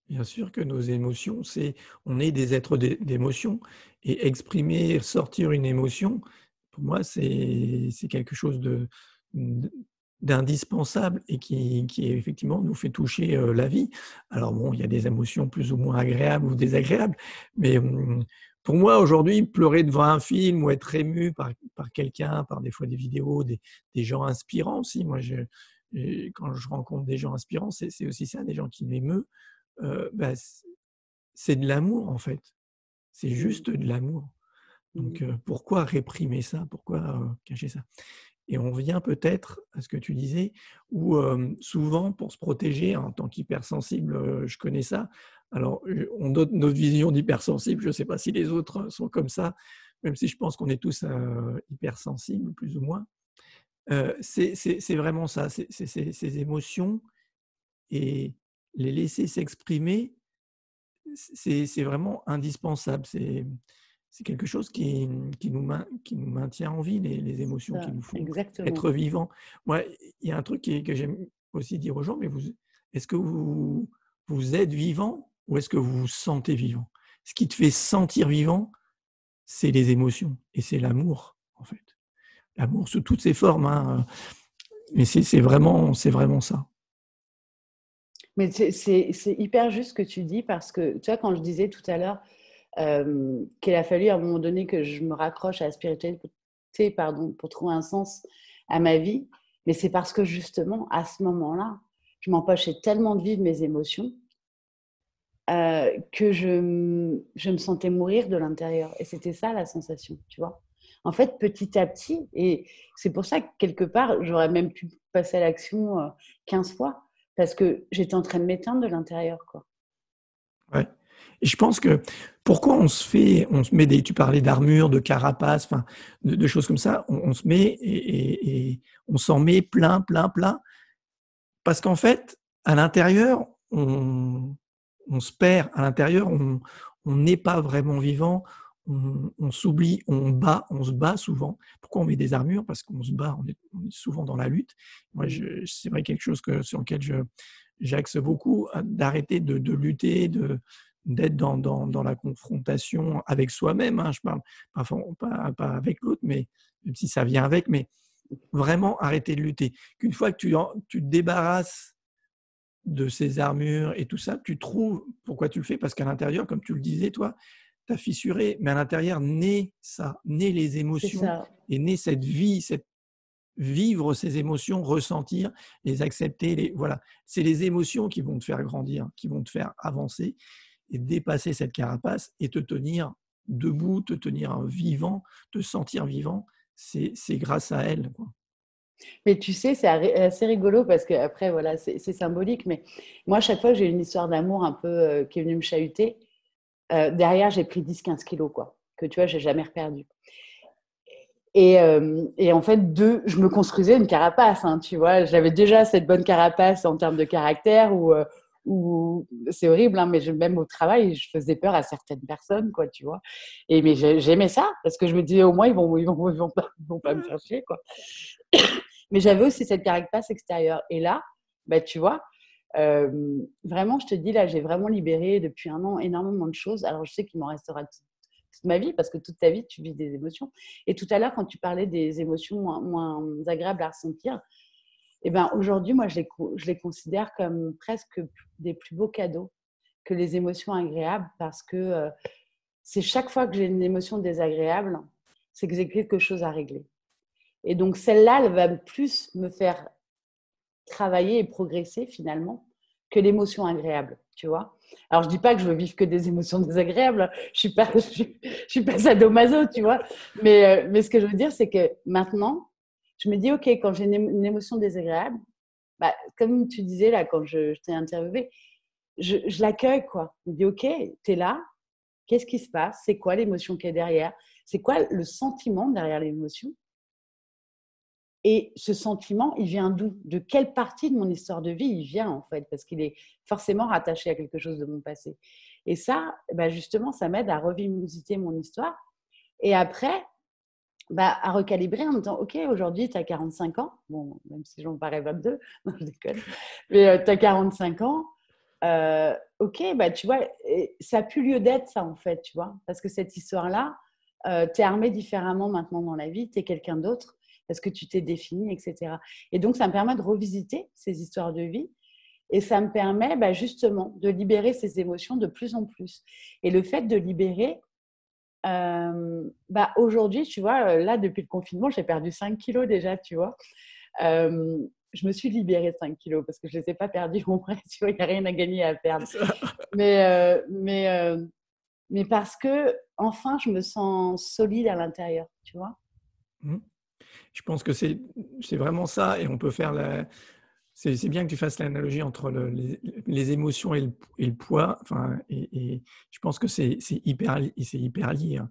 Bien sûr que nos émotions, on est des êtres d'émotion, et exprimer, sortir une émotion, pour moi, c'est quelque chose d'indispensable et qui effectivement nous fait toucher la vie. Alors bon, il y a des émotions plus ou moins agréables ou désagréables, mais pour moi, aujourd'hui, pleurer devant un film ou être ému par quelqu'un, par des fois des vidéos, des gens inspirants aussi. Moi, quand je rencontre des gens inspirants, c'est aussi ça, des gens qui m'émeuvent. Bah, c'est de l'amour, en fait. C'est juste de l'amour. Donc, pourquoi réprimer ça? Pourquoi cacher ça? Et on revient peut-être à ce que tu disais, où souvent, pour se protéger, en tant qu'hypersensible, je connais ça. Alors, on donne notre vision d'hypersensible. Je ne sais pas si les autres sont comme ça, même si je pense qu'on est tous hypersensibles, plus ou moins. C'est vraiment ça, ces émotions, et les laisser s'exprimer, c'est vraiment indispensable. C'est quelque chose qui nous maintient en vie, les émotions qui Ça, nous font exactement. être vivants. Moi, il y a un truc que j'aime aussi dire aux gens, mais est-ce que vous êtes vivant ou est-ce que vous vous sentez vivant? Ce qui te fait sentir vivant, c'est les émotions et c'est l'amour, en fait. L'amour sous toutes ses formes, hein, mais c'est vraiment ça. Mais c'est hyper juste ce que tu dis parce que, tu vois, quand je disais tout à l'heure qu'il a fallu à un moment donné que je me raccroche à la spiritualité, pardon, pour trouver un sens à ma vie, mais c'est parce que justement, à ce moment-là, je m'empêchais tellement de vivre mes émotions que je me sentais mourir de l'intérieur. Et c'était ça la sensation, tu vois. En fait, petit à petit, et c'est pour ça que quelque part, j'aurais même pu passer à l'action 15 fois, parce que j'étais en train de m'éteindre de l'intérieur, quoi. Ouais. Et je pense que pourquoi on se met tu parlais d'armure, de carapace, enfin, de choses comme ça, on se met et on s'en met plein, plein, plein, parce qu'en fait, à l'intérieur, on se perd, à l'intérieur, on n'est pas vraiment vivant, on s'oublie, on se bat souvent. Pourquoi on met des armures? Parce qu'on se bat, on est souvent dans la lutte. Moi, c'est vrai quelque chose sur lequel j'axe beaucoup, d'arrêter de lutter, d'être dans la confrontation avec soi-même, hein, je parle pas avec l'autre, mais même si ça vient avec, mais vraiment arrêter de lutter. Qu'une fois que tu te débarrasses de ces armures et tout ça, tu trouves pourquoi tu le fais, parce qu'à l'intérieur, comme tu le disais, toi, tu as fissuré, mais à l'intérieur naît ça, naît les C'est émotions ça. et naît cette vie, vivre ces émotions, ressentir, les accepter, voilà. C'est les émotions qui vont te faire grandir, qui vont te faire avancer et dépasser cette carapace et te tenir debout, te tenir vivant, te sentir vivant. C'est grâce à elles, quoi. Mais tu sais, c'est assez rigolo parce que après, voilà, c'est symbolique. Mais moi, à chaque fois que j'ai une histoire d'amour un peu qui est venue me chahuter, derrière, j'ai pris 10-15 kilos, quoi. Que tu vois, j'ai jamais reperdu. Et en fait, je me construisais une carapace, hein, tu vois. J'avais déjà cette bonne carapace en termes de caractère où c'est horrible, hein, mais même au travail, je faisais peur à certaines personnes, quoi, tu vois. Mais j'aimais ça parce que je me disais, au moins, ils vont pas me faire chier, quoi. Mais j'avais aussi cette carapace extérieure. Et là, bah, tu vois, euh, vraiment, je te dis, là, j'ai vraiment libéré depuis un an énormément de choses. Alors, je sais qu'il m'en restera toute ma vie parce que toute ta vie, tu vis des émotions. Et tout à l'heure, quand tu parlais des émotions moins agréables à ressentir, eh ben, aujourd'hui, moi, je les considère comme presque des plus beaux cadeaux que les émotions agréables parce que c'est chaque fois que j'ai une émotion désagréable, c'est que j'ai quelque chose à régler. Et donc, celle-là, elle va plus me faire travailler et progresser finalement que l'émotion agréable, tu vois. Alors, je dis pas que je veux vivre que des émotions désagréables. Je suis pas sadomaso, tu vois. Mais ce que je veux dire, c'est que maintenant, je me dis, OK, quand j'ai une émotion désagréable, bah, comme tu disais là, quand je t'ai interviewé, je l'accueille, quoi. Je me dis, OK, tu es là, qu'est-ce qui se passe? C'est quoi l'émotion qui est derrière? C'est quoi le sentiment derrière l'émotion? Et ce sentiment, il vient d'où? De quelle partie de mon histoire de vie il vient, en fait? Parce qu'il est forcément rattaché à quelque chose de mon passé. Et ça, bah justement, ça m'aide à revisiter mon histoire. Et après, bah, à recalibrer en me disant, OK, aujourd'hui, tu as 45 ans. Bon, même si j'en parais 22, non, je déconne. Mais tu as 45 ans. OK, bah, tu vois, ça n'a plus lieu d'être, ça, en fait, tu vois. Parce que cette histoire-là, tu es armé différemment maintenant dans la vie. Tu es quelqu'un d'autre parce que tu t'es défini, etc. Et donc, ça me permet de revisiter ces histoires de vie et ça me permet bah, justement de libérer ces émotions de plus en plus. Et le fait de libérer, bah, aujourd'hui, tu vois, là, depuis le confinement, j'ai perdu 5 kilos déjà, tu vois. Je me suis libérée de 5 kilos parce que je ne les ai pas perdus. Bon, bref, tu vois, il n'y a rien à gagner à perdre. Mais, mais parce que, enfin, je me sens solide à l'intérieur, tu vois. Mmh. Je pense que c'est vraiment ça et on peut faire c'est bien que tu fasses l'analogie entre les émotions et le poids. Enfin, et je pense que c'est hyper lié, hein.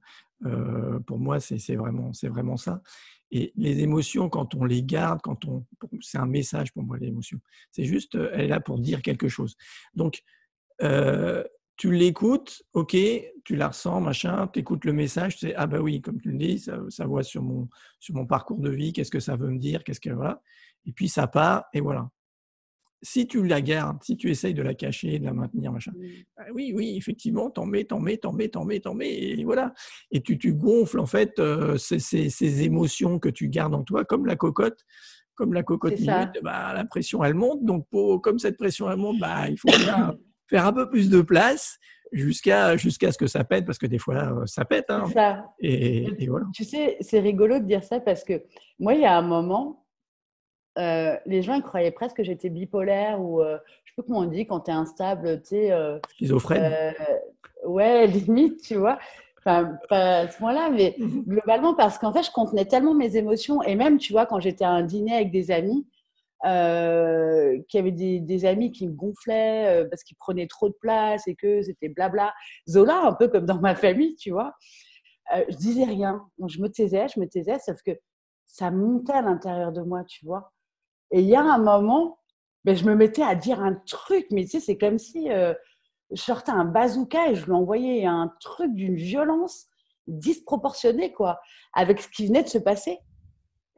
Pour moi, c'est vraiment ça. Et les émotions, quand on les garde, c'est un message pour moi, l'émotion. C'est juste, elle est là pour dire quelque chose. Donc, Heu, tu l'écoutes, OK, tu la ressens, machin, tu écoutes le message, tu sais: «Ah bah oui», comme tu le dis, ça voit sur mon parcours de vie, qu'est-ce que ça veut me dire? Qu'est-ce que voilà et puis ça part et voilà. si tu la gardes, si tu essayes de la cacher, de la maintenir, machin, Mmh. bah oui, oui, effectivement, t'en mets, t'en mets, t'en mets, t'en mets, t'en mets, et voilà. Et tu gonfles en fait ces émotions que tu gardes en toi, comme la C'est cocotte minute, ça. bah, la pression elle monte. Donc comme cette pression elle monte, bah, il faut bien faire un peu plus de place jusqu'à ce que ça pète, parce que des fois ça pète, C'est hein, ça. Mais et voilà. tu sais, c'est rigolo de dire ça parce que moi, il y a un moment, les gens ils croyaient presque que j'étais bipolaire ou je sais pas comment on dit quand tu es instable, tu sais, Schizophrène. heu, ouais, limite, tu vois? Enfin, pas à ce point-là, mais Mhm. globalement parce qu'en fait, je contenais tellement mes émotions et même, tu vois, quand j'étais à un dîner avec des amis, qu'il y avait des amis qui me gonflaient, parce qu'ils prenaient trop de place et que c'était blabla. Zola, un peu comme dans ma famille, tu vois? Je disais rien. Donc je me taisais, sauf que ça montait à l'intérieur de moi, tu vois? Et il y a un moment, beh, je me mettais à dire un truc, mais tu sais, c'est comme si, je sortais un bazooka et je lui envoyais un truc d'une violence disproportionnée, quoi, avec ce qui venait de se passer.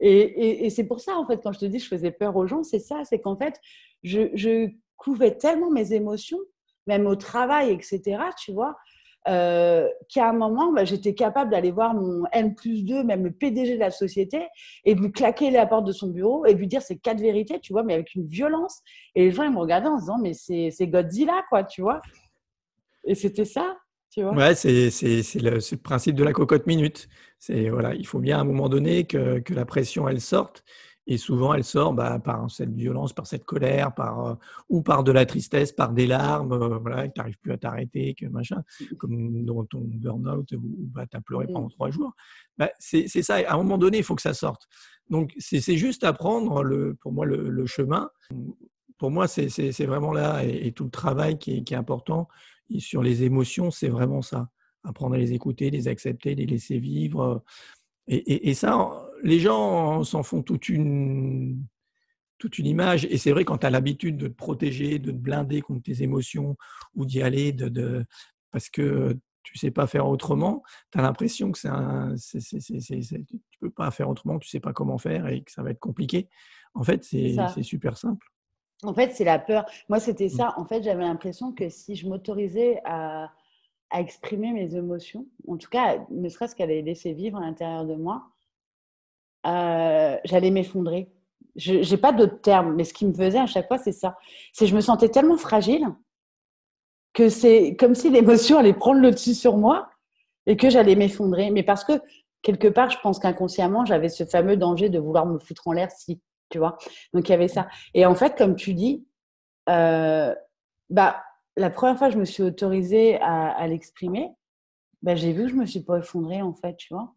Et c'est pour ça, en fait, quand je te dis: «Je faisais peur aux gens», c'est ça, c'est qu'en fait, je couvais tellement mes émotions, même au travail et cetera, tu vois? Qu'à un moment, bah, j'étais capable d'aller voir mon N+2, même le PDG de la société et de lui claquer la porte de son bureau et de lui dire ces 4 vérités, tu vois? Mais avec une violence et les gens, ils me regardaient en se disant: «Mais c'est Godzilla, quoi», tu vois? Et c'était ça, tu vois? Ouais, c'est le principe de la cocotte minute. C'est voilà, il faut bien à un moment donné que la pression elle sorte, et souvent elle sort, bah, par cette violence, par cette colère, ou par de la tristesse, par des larmes, voilà, que tu arrives plus à t'arrêter, que machin, comme dans ton burn-out où bah, tu as pleuré pendant Mmh. 3 jours. Bah, c'est ça, à un moment donné, il faut que ça sorte. Donc c'est juste apprendre pour moi le chemin. Pour moi, c'est vraiment là, et tout le travail qui est important. Et sur les émotions, c'est vraiment ça. Apprendre à les écouter, les accepter, les laisser vivre. Et ça, les gens s'en font toute une image. Et c'est vrai, quand tu as l'habitude de te protéger, de te blinder contre tes émotions, ou d'y aller parce que tu ne sais pas faire autrement, tu as l'impression que tu ne peux pas faire autrement, tu ne sais pas comment faire et que ça va être compliqué. En fait, C'est c'est ça. super simple. En fait, c'est la peur. Moi, c'était Mmh. ça. En fait, j'avais l'impression que si je m'autorisais à exprimer mes émotions, en tout cas, ne serait-ce qu'à les laisser vivre à l'intérieur de moi, j'allais m'effondrer. Je j'ai pas d'autres termes, mais ce qui me faisait à chaque fois, c'est ça. C'est je me sentais tellement fragile que c'est comme si l'émotion allait prendre le dessus sur moi et que j'allais m'effondrer. Mais parce que quelque part, je pense qu'inconsciemment, j'avais ce fameux danger de vouloir me foutre en l'air si, tu vois? Donc il y avait ça. Et en fait, comme tu dis, Heu, bah, la première fois que je me suis autorisée à l'exprimer, bah, j'ai vu que je me suis pas effondrée, en fait, tu vois? Mmh.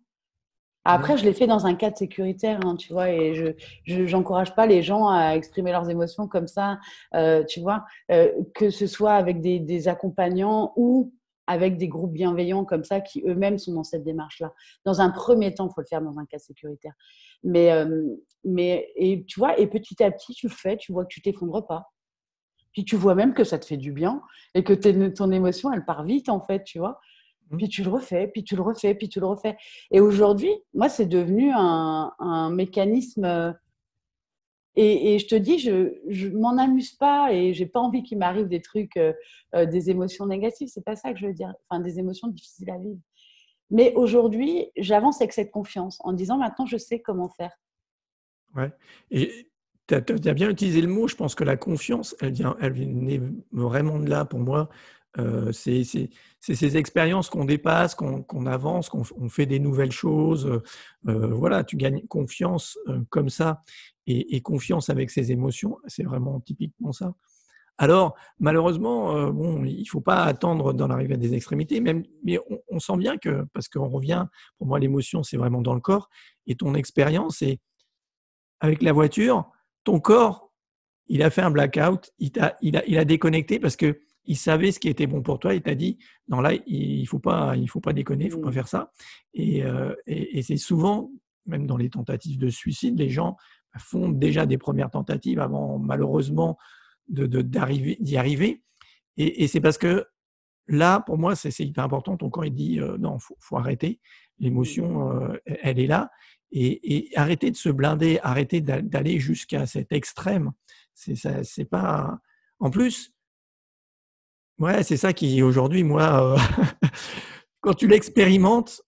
Après, je l'ai fait dans un cadre sécuritaire, hein, tu vois? Et je j'encourage pas les gens à exprimer leurs émotions comme ça, tu vois? Que ce soit avec des accompagnants ou avec des groupes bienveillants comme ça qui eux-mêmes sont dans cette démarche-là. Dans un premier temps, il faut le faire dans un cadre sécuritaire. Mais et tu vois? Et petit à petit, tu le fais, tu vois que tu t'effondres pas. Puis tu vois même que ça te fait du bien et que ton émotion, elle part vite, en fait, tu vois? Mmh. Puis tu le refais, puis tu le refais, puis tu le refais. Et aujourd'hui, moi, c'est devenu un mécanisme, et je te dis, je m'en amuse pas et j'ai pas envie qu'il m'arrive des trucs, des émotions négatives, c'est pas ça que je veux dire, enfin des émotions difficiles à vivre. Mais aujourd'hui, j'avance avec cette confiance en disant: «Maintenant, je sais comment faire». Ouais, et tu as bien utilisé le mot. Je pense que la confiance, elle venait vraiment de là pour moi. C'est ces expériences qu'on dépasse, qu'on avance, on fait des nouvelles choses, voilà, tu gagnes confiance, comme ça, et confiance avec ses émotions, c'est vraiment typiquement ça. Alors malheureusement, bon, il faut pas attendre d'en arriver à des extrémités, mais on sent bien que, parce qu'on revient, pour moi l'émotion, c'est vraiment dans le corps, et ton expérience, c'est avec la voiture, ton corps, il a fait un blackout, il a déconnecté parce qu'il savait ce qui était bon pour toi. Il t'a dit: «Non, là, il faut pas déconner, il faut pas Mmh. faire ça», et c'est souvent, même dans les tentatives de suicide, les gens font déjà des premières tentatives avant malheureusement d'y arriver, et c'est parce que là, pour moi, c'est hyper important. Ton corps, il dit, «Non, faut arrêter. Mmh. L'émotion, elle est là», et arrêter de se blinder, arrêter d'aller jusqu'à cet extrême. C'est ça, c'est pas. En plus, ouais, c'est ça qui aujourd'hui, moi, quand tu l'expérimentes,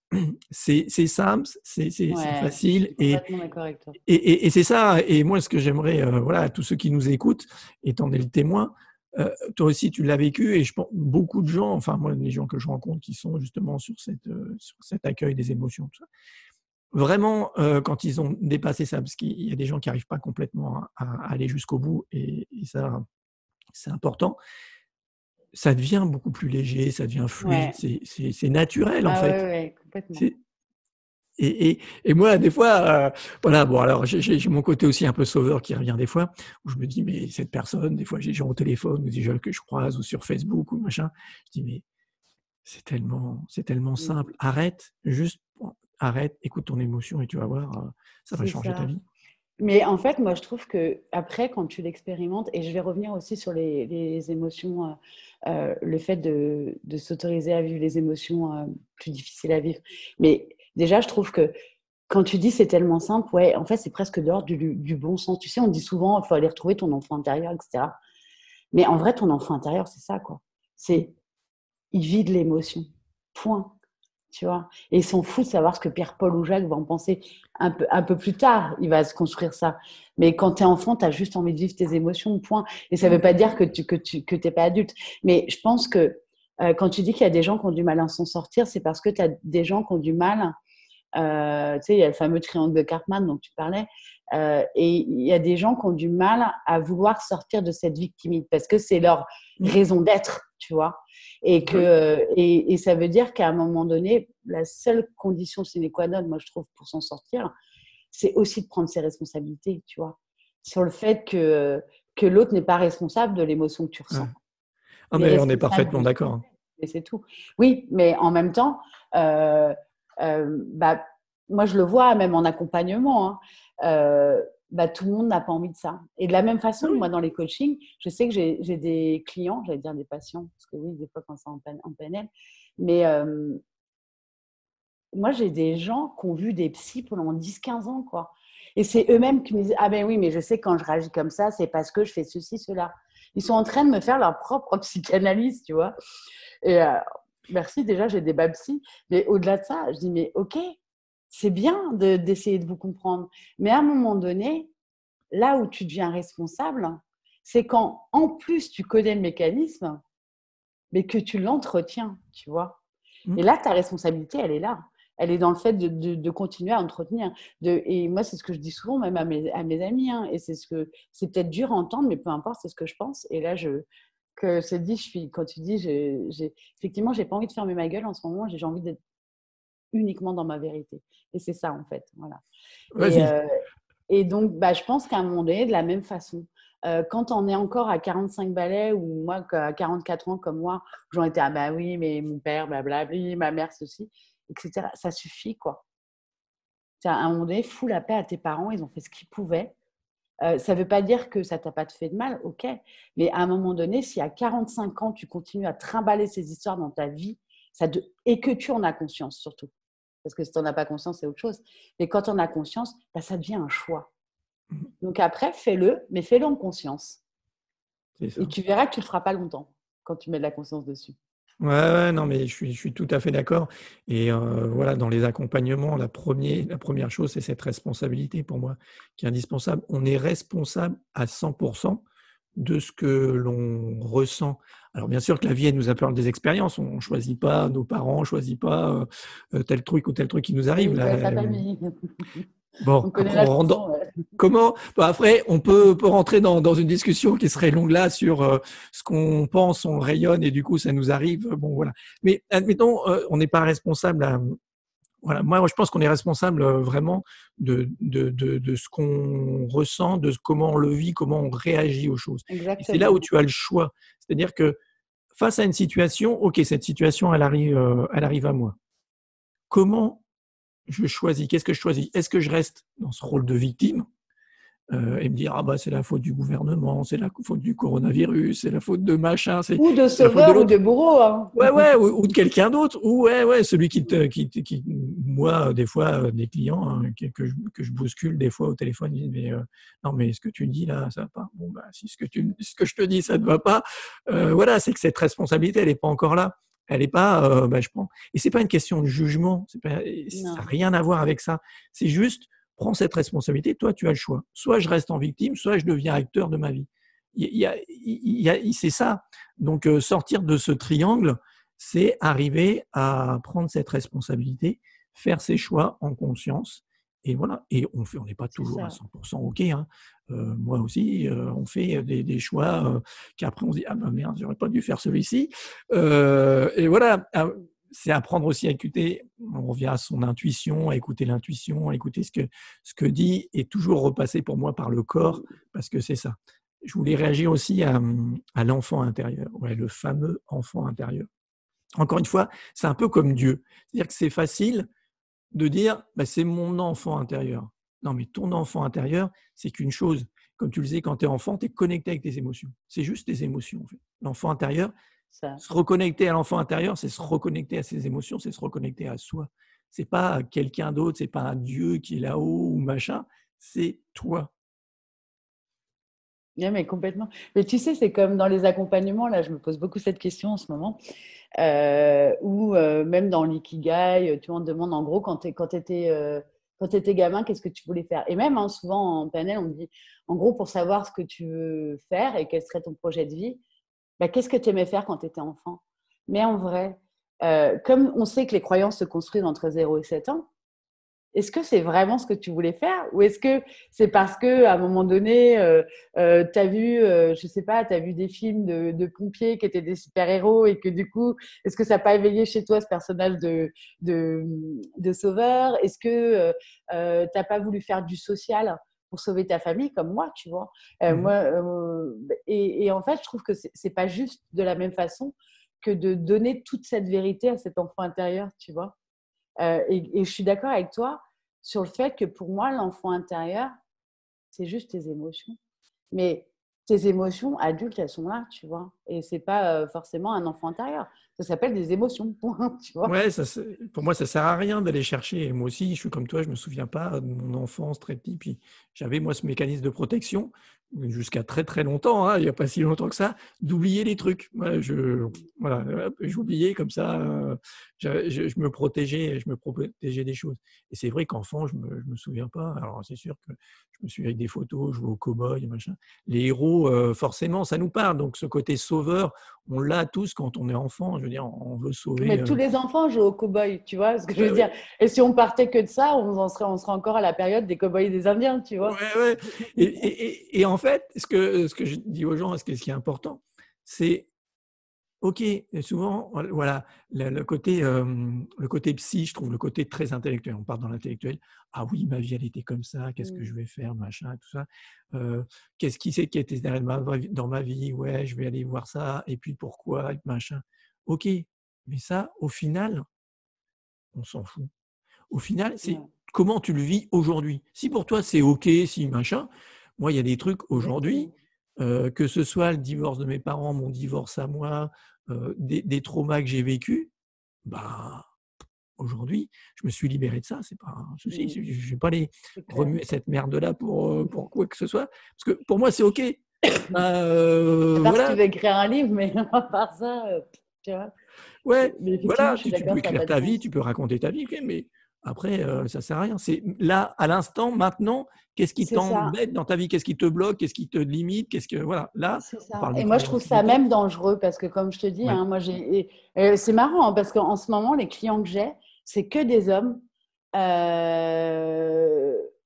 c'est simple, c'est Ouais, je facile suis complètement d'accord avec toi. et c'est ça. Et moi, ce que j'aimerais, voilà, à tous ceux qui nous écoutent, étant des témoins, toi aussi, tu l'as vécu et je pense beaucoup de gens, enfin moi, les gens que je rencontre qui sont justement sur cet accueil des émotions, tout ça. Vraiment, quand ils ont dépassé ça, parce qu'il y a des gens qui n'arrivent pas complètement à aller jusqu'au bout et ça, c'est important. Ça devient beaucoup plus léger, ça devient fluide, Ouais. c'est naturel en Ah ouais, fait. ouais, complètement. C'est et moi des fois, voilà, bon alors j'ai mon côté aussi un peu sauveur qui revient des fois, où je me dis: «Mais cette personne», des fois j'ai des gens au téléphone ou des gens que je croise ou sur Facebook ou machin, je dis: «Mais c'est tellement Mmh. simple, arrête, juste arrête, écoute ton émotion et tu vas voir, ça va C'est changer ta ça. vie». Mais en fait, moi, je trouve que après, quand tu l'expérimentes, et je vais revenir aussi sur les émotions, le fait de s'autoriser à vivre les émotions plus difficiles à vivre. Mais déjà, je trouve que quand tu dis c'est tellement simple, ouais, en fait, c'est presque de l'ordre du bon sens. Tu sais, on dit souvent, il faut aller retrouver ton enfant intérieur, etc. Mais en vrai, ton enfant intérieur, c'est ça, quoi. C'est, il vit de l'émotion. Point. Tu vois? Et ils s'en foutent de savoir ce que Pierre, Paul ou Jacques vont en penser un peu plus tard. Il va se construire ça. Mais quand tu es enfant, tu as juste envie de vivre tes émotions, point. Et ça ne veut pas dire que tu n'es pas adulte. Mais je pense que quand tu dis qu'il y a des gens qui ont du mal à s'en sortir, c'est parce que tu as des gens qui ont du mal. Tu sais, il y a le fameux triangle de Karpman dont tu parlais. Et il y a des gens qui ont du mal à vouloir sortir de cette victimite parce que c'est leur Mmh. raison d'être, tu vois. Oui. Et ça veut dire qu'à un moment donné, la seule condition sine qua non, moi je trouve, pour s'en sortir, c'est aussi de prendre ses responsabilités, tu vois, sur le fait que l'autre n'est pas responsable de l'émotion que tu Ouais. ressens. Ah Il est mais on est responsable parfaitement de ce d'accord, qu'il hein. fait, et c'est tout. Oui, mais en même temps, euh, bah, moi je le vois même en accompagnement, hein, bah, tout le monde n'a pas envie de ça. Et de la même Ah façon, moi oui. dans les coachings, je sais que j'ai des clients, j'allais dire des patients, parce que oui, des fois quand c'est en PNL, mais moi j'ai des gens qui ont vu des psys pendant 10 15 ans, quoi. Et c'est eux-mêmes qui me disent: ah ben oui, mais je sais que quand je réagis comme ça, c'est parce que je fais ceci, cela. Ils sont en train de me faire leur propre psychanalyse, tu vois. Et merci, déjà, j'ai des babsy. Mais au-delà de ça, je dis, mais OK, c'est bien d'essayer de vous comprendre. Mais à un moment donné, là où tu deviens responsable, c'est quand, en plus, tu connais le mécanisme, mais que tu l'entretiens, tu vois. Mmh. Et là, ta responsabilité, elle est là. Elle est dans le fait de continuer à entretenir. Et moi, c'est ce que je dis souvent, même à mes amis. Hein, et c'est peut-être dur à entendre, mais peu importe, c'est ce que je pense. Et là, que c'est dit, quand tu dis, effectivement, j'ai pas envie de fermer ma gueule en ce moment, j'ai envie d'être uniquement dans ma vérité. Et c'est ça, en fait. Voilà. Et, Vas-y. et donc, bah, je pense qu'à un moment donné, de la même façon, quand on est encore à 45 balais, ou moi, à 44 ans comme moi, j'en étais, ah bah oui, mais mon père, blablabla, ma mère, ceci, etc. Ça suffit, quoi. À un moment donné, fous la paix à tes parents, ils ont fait ce qu'ils pouvaient. Ça ne veut pas dire que ça t'a pas fait de mal, ok. Mais à un moment donné, si à 45 ans, tu continues à trimballer ces histoires dans ta vie, et que tu en as conscience surtout, parce que si tu n'en as pas conscience, c'est autre chose. Mais quand tu en as conscience, bah, ça devient un choix. Mmh. Donc après, fais-le, mais fais-le en conscience. C'est Et ça. tu verras que tu ne le feras pas longtemps quand tu mets de la conscience dessus. Ouais, ouais, non, mais je suis tout à fait d'accord et voilà, dans les accompagnements, la première chose, c'est cette responsabilité pour moi qui est indispensable. On est responsable à 100% de ce que l'on ressent. Alors bien sûr que la vie, elle nous apporte des expériences. On ne choisit pas nos parents, on ne choisit pas, tel truc ou tel truc qui nous arrive. Oui, Là, ouais, sa famille. bon, On connaît après la on rentre dans chanson. Ouais. comment? Bah, après, peut rentrer dans une discussion qui serait longue là sur ce qu'on pense, on rayonne et du coup ça nous arrive. Bon voilà. Mais admettons, on n'est pas responsable. Voilà, moi je pense qu'on est responsable vraiment de ce qu'on ressent, comment on le vit, comment on réagit aux choses. Et c'est là où Exactement. tu as le choix. C'est-à-dire que face à une situation, ok, cette situation elle arrive à moi. Comment je choisis? Qu'est-ce que je choisis? Est-ce que je reste dans ce rôle de victime? et me dire ah bah c'est la faute du gouvernement, c'est la faute du coronavirus, c'est la faute de machin, c'est Ou de la faute de sauveur ou l'autre. de bourreau. Hein. Ouais, ou de quelqu'un d'autre, ou celui moi, des fois, des clients hein, que je bouscule des fois au téléphone, ils disent, mais non, mais ce que tu dis là, ça va pas. Bon, bah, si ce que je te dis, ça ne va pas, voilà, c'est que cette responsabilité, elle n'est pas encore là. Elle n'est pas, je prends. Et c'est pas une question de jugement, ça n'a rien à voir avec ça. C'est juste, prends cette responsabilité, toi, tu as le choix. Soit je reste en victime, soit je deviens acteur de ma vie. C'est ça. Donc, sortir de ce triangle, c'est arriver à prendre cette responsabilité, faire ses choix en conscience. Et voilà. Et on n'est pas toujours à 100% OK. Hein. Moi aussi, on fait des choix qu'après on se dit ah ben merde, j'aurais pas dû faire celui-ci. Et voilà. C'est apprendre aussi à écouter. On revient à son intuition, à écouter l'intuition, à écouter ce que dit, et toujours repasser pour moi par le corps, parce que c'est ça. Je voulais réagir aussi à l'enfant intérieur, le fameux enfant intérieur. Encore une fois, c'est un peu comme Dieu. C'est-à-dire que c'est facile de dire bah, c'est mon enfant intérieur. Non, mais ton enfant intérieur, c'est qu'une chose. Comme tu le disais, quand tu es enfant, tu es connecté avec tes émotions. C'est juste tes émotions. En fait. L'enfant intérieur, se reconnecter à l'enfant intérieur, c'est se reconnecter à ses émotions, c'est se reconnecter à soi. Ce n'est pas quelqu'un d'autre, ce n'est pas un Dieu qui est là-haut ou machin, c'est toi. Oui, mais complètement. Mais tu sais, c'est comme dans les accompagnements, là, je me pose beaucoup cette question en ce moment, ou même dans l'ikigai, tu vois, on te demande en gros, quand tu étais gamin, qu'est-ce que tu voulais faire? Et même, hein, souvent en panel, on me dit, en gros, pour savoir ce que tu veux faire et quel serait ton projet de vie, bah, qu'est-ce que tu aimais faire quand tu étais enfant? Mais en vrai, comme on sait que les croyances se construisent entre 0 et 7 ans, est-ce que c'est vraiment ce que tu voulais faire, ou est-ce que c'est parce qu'à un moment donné, tu as vu, je sais pas, tu as vu des films de pompiers qui étaient des super-héros et que du coup, est-ce que ça n'a pas éveillé chez toi ce personnage de sauveur? Est-ce que tu n'as pas voulu faire du social pour sauver ta famille comme moi, tu vois? Moi, et en fait, je trouve que c'est pas juste de la même façon que de donner toute cette vérité à cet enfant intérieur, tu vois? Et je suis d'accord avec toi sur le fait que pour moi, l'enfant intérieur, c'est juste tes émotions. Mais tes émotions adultes, elles sont là, tu vois. Et c'est pas forcément un enfant intérieur. Ça s'appelle des émotions, point, tu vois. Ouais, pour moi, ça sert à rien d'aller chercher. Et moi aussi, je suis comme toi, je me souviens pas de mon enfance très petit. Puis j'avais moi ce mécanisme de protection jusqu'à très très longtemps. Hein, il n'y a pas si longtemps que ça, d'oublier les trucs. Voilà, j'oubliais comme ça. Je me protégeais des choses. Et c'est vrai qu'enfant, je me souviens pas. Alors c'est sûr que je me souviens avec des photos, je vois au cow-boy, machin. Les héros, forcément, ça nous parle. Donc ce côté sauveur, on l'a tous quand on est enfant. Je veux dire, on veut sauver. Mais tous les enfants jouent aux cow-boys, tu vois ce que je veux Ouais, dire. Et si on partait que de ça, on serait encore à la période des cow-boys et des Indiens, tu vois. ouais. Et en fait, ce que je dis aux gens, ce qui est important, c'est OK, et souvent, voilà, le côté psy, je trouve le côté très intellectuel. On part dans l'intellectuel. Ah oui, ma vie, elle était comme ça. Qu'est-ce que je vais faire, machin, tout ça. Qu'est-ce qui c'est qui était dans ma vie? Ouais, je vais aller voir ça. Et puis pourquoi, machin. OK, mais ça, au final, on s'en fout. Au final, c'est comment tu le vis aujourd'hui. Si pour toi, c'est OK, si machin, moi, il y a des trucs aujourd'hui, que ce soit le divorce de mes parents, mon divorce à moi, des traumas que j'ai vécus, bah, aujourd'hui, je me suis libéré de ça, c'est pas un souci. Je ne vais pas aller remuer cette merde-là pour quoi que ce soit. Parce que pour moi, c'est OK. À part si tu Voilà. veux écrire un livre, mais à part ça, tu vois. Ouais, Mais effectivement, voilà, je suis tu d'accord, peux ça n'a écrire pas de ta vie, sens. tu peux raconter ta vie, OK, mais après, ça sert à rien. C'est là, à l'instant, maintenant, qu'est-ce qui C'est ça. t'embête dans ta vie? Qu'est-ce qui te bloque? Qu'est-ce qui te limite? Voilà, là, C'est on ça. parle de Et moi, je trouve croyances ça limitées. même dangereux parce que, comme je te dis, Ouais. hein, moi, c'est marrant hein, parce qu'en ce moment, les clients que j'ai, c'est que des hommes,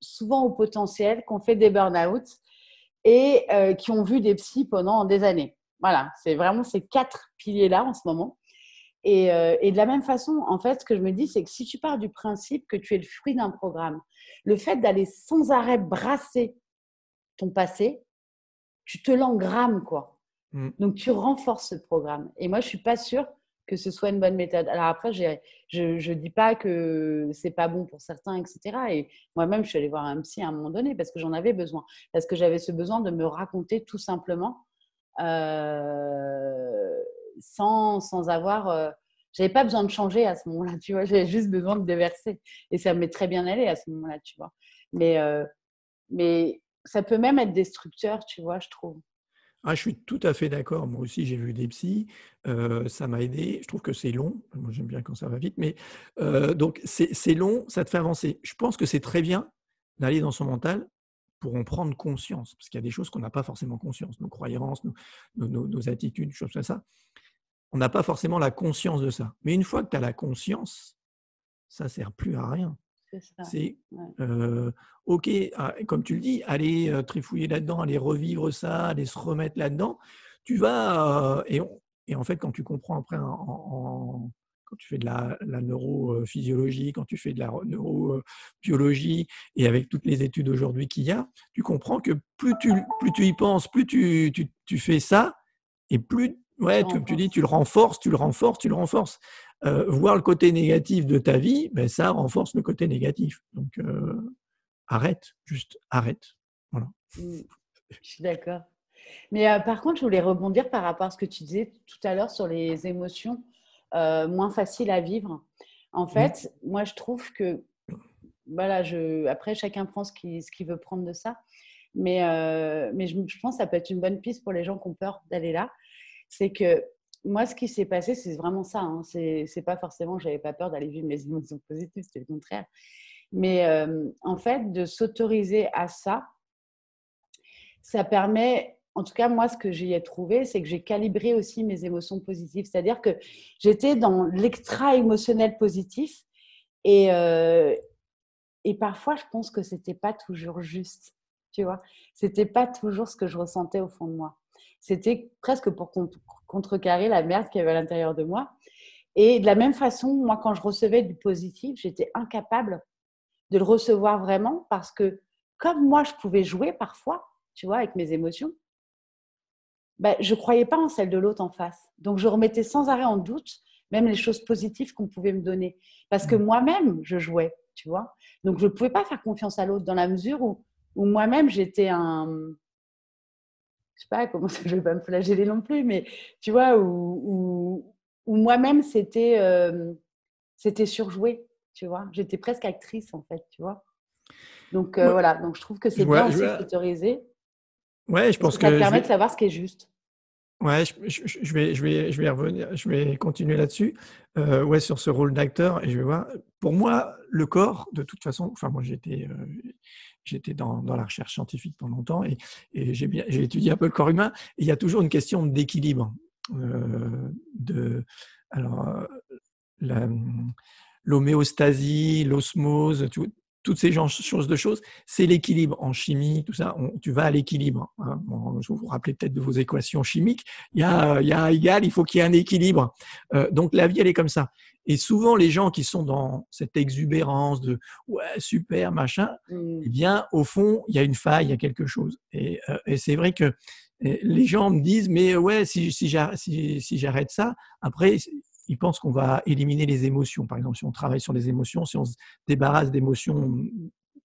souvent au potentiel, qui ont fait des burn-out et qui ont vu des psys pendant des années. Voilà, c'est vraiment ces 4 piliers-là en ce moment. Et de la même façon, en fait, ce que je me dis, c'est que si tu pars du principe que tu es le fruit d'un programme, le fait d'aller sans arrêt brasser ton passé, tu te l'engrammes, quoi. Mmh. Donc, tu renforces ce programme. Et moi, je ne suis pas sûre que ce soit une bonne méthode. Alors après, je dis pas que c'est pas bon pour certains, etc. Et moi-même, je suis allée voir un psy à un moment donné parce que j'en avais besoin. Parce que j'avais ce besoin de me raconter tout simplement sans avoir… j'avais pas besoin de changer à ce moment-là, tu vois. J'avais juste besoin de déverser. Et ça m'est très bien allé à ce moment-là, tu vois. Mais ça peut même être destructeur, tu vois, je trouve. Ah, je suis tout à fait d'accord. Moi aussi, j'ai vu des psys. Ça m'a aidé. Je trouve que c'est long. Moi, j'aime bien quand ça va vite. Mais donc, c'est long, ça te fait avancer. Je pense que c'est très bien d'aller dans son mental pour en prendre conscience. Parce qu'il y a des choses qu'on n'a pas forcément conscience. Nos croyances, nos attitudes, choses comme ça. On n'a pas forcément la conscience de ça. Mais une fois que tu as la conscience, ça ne sert plus à rien. C'est ça. C'est Ouais. OK, comme tu le dis, aller trifouiller là-dedans, aller revivre ça, aller se remettre là-dedans. Tu vas et en fait, quand tu comprends après quand tu fais de la neurophysiologie, quand tu fais de la neurobiologie et avec toutes les études aujourd'hui qu'il y a, tu comprends que plus tu y penses, plus tu fais ça et plus, Tu ouais, comme tu dis, renforces. tu le renforces, tu le renforces, tu le renforces. Voir le côté négatif de ta vie, ben, ça renforce le côté négatif. Donc, arrête, juste arrête. Voilà. Je suis d'accord. Mais par contre, je voulais rebondir par rapport à ce que tu disais tout à l'heure sur les émotions moins faciles à vivre. En Mmh. fait, moi, je trouve que, voilà, après, chacun prend ce qu'il veut prendre de ça. Mais je pense que ça peut être une bonne piste pour les gens qui ont peur d'aller là. C'est que moi, ce qui s'est passé, c'est vraiment ça. Hein. C'est pas forcément, j'avais pas peur d'aller vivre mes émotions positives, c'était le contraire. Mais en fait, de s'autoriser à ça, ça permet, en tout cas, moi, ce que j'y ai trouvé, c'est que j'ai calibré aussi mes émotions positives. C'est-à-dire que j'étais dans l'extra émotionnel positif et parfois, je pense que c'était pas toujours juste, tu vois. C'était pas toujours ce que je ressentais au fond de moi. C'était presque pour contrecarrer la merde qu'il y avait à l'intérieur de moi. Et de la même façon, moi, quand je recevais du positif, j'étais incapable de le recevoir vraiment parce que comme moi, je pouvais jouer parfois, tu vois, avec mes émotions, ben, je ne croyais pas en celle de l'autre en face. Donc, je remettais sans arrêt en doute même les choses positives qu'on pouvait me donner. Parce que Mmh. moi-même, je jouais, tu vois. Donc, je ne pouvais pas faire confiance à l'autre dans la mesure où moi-même, j'étais un… Je sais pas comment ça, je ne vais pas me flageller non plus, mais tu vois, où moi-même, c'était surjoué, tu vois. J'étais presque actrice, en fait, tu vois. Donc, Ouais, voilà. Donc, je trouve que c'est je bien vois, aussi de s'autoriser ouais, je parce pense que ça te que permet de savoir ce qui est juste. ouais, je vais revenir, je vais continuer là-dessus. Ouais, sur ce rôle d'acteur et je vais voir. Pour moi, le corps, de toute façon, enfin moi j'étais dans la recherche scientifique pendant longtemps et j'ai étudié un peu le corps humain et il y a toujours une question d'équilibre. De alors, la l'homéostasie, l'osmose, toutes ces choses, c'est l'équilibre. En chimie, tout ça, tu vas à l'équilibre. Hein. Bon, je vous rappelle peut-être de vos équations chimiques. Il y a égal, il faut qu'il y ait un équilibre. Donc la vie, elle est comme ça. Et souvent, les gens qui sont dans cette exubérance de ouais, super, machin, eh bien, au fond, il y a une faille, il y a quelque chose. Et c'est vrai que les gens me disent, mais ouais, si j'arrête ça, après, ils pensent qu'on va éliminer les émotions. Par exemple, si on travaille sur les émotions, si on se débarrasse d'émotions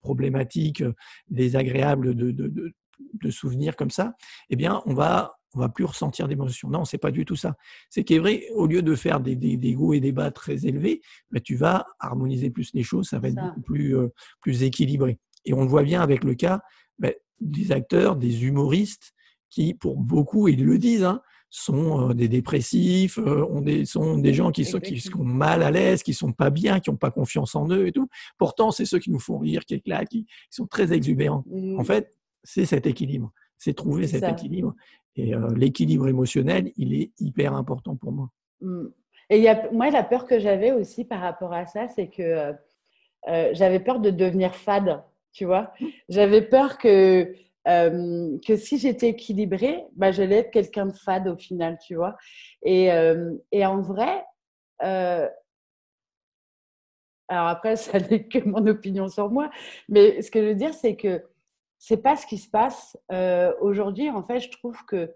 problématiques, désagréables, de souvenirs comme ça, eh bien, on va plus ressentir d'émotions. Non, c'est pas du tout ça. C'est qu'est vrai, au lieu de faire des hauts et des bas très élevés, ben, tu vas harmoniser plus les choses, ça va C'est être ça. beaucoup plus équilibré. Et on le voit bien avec le cas ben, des acteurs, des humoristes, qui, pour beaucoup, ils le disent, hein, sont des dépressifs, sont des gens qui sont Exactement. mal à l'aise, qui sont pas bien, qui n'ont pas confiance en eux et tout. Pourtant, c'est ceux qui nous font rire, qui éclatent, qui sont très exubérants. En fait, c'est cet équilibre. C'est trouver C'est cet ça. équilibre. Et l'équilibre émotionnel, il est hyper important pour moi. Et moi, la peur que j'avais aussi par rapport à ça, c'est que j'avais peur de devenir fade, tu vois. J'avais peur que si j'étais équilibrée, bah, j'allais être quelqu'un de fade au final, tu vois. Et en vrai, euh, alors après, ça n'est que mon opinion sur moi, mais ce que je veux dire, c'est que c'est pas ce qui se passe. Aujourd'hui, en fait, je trouve que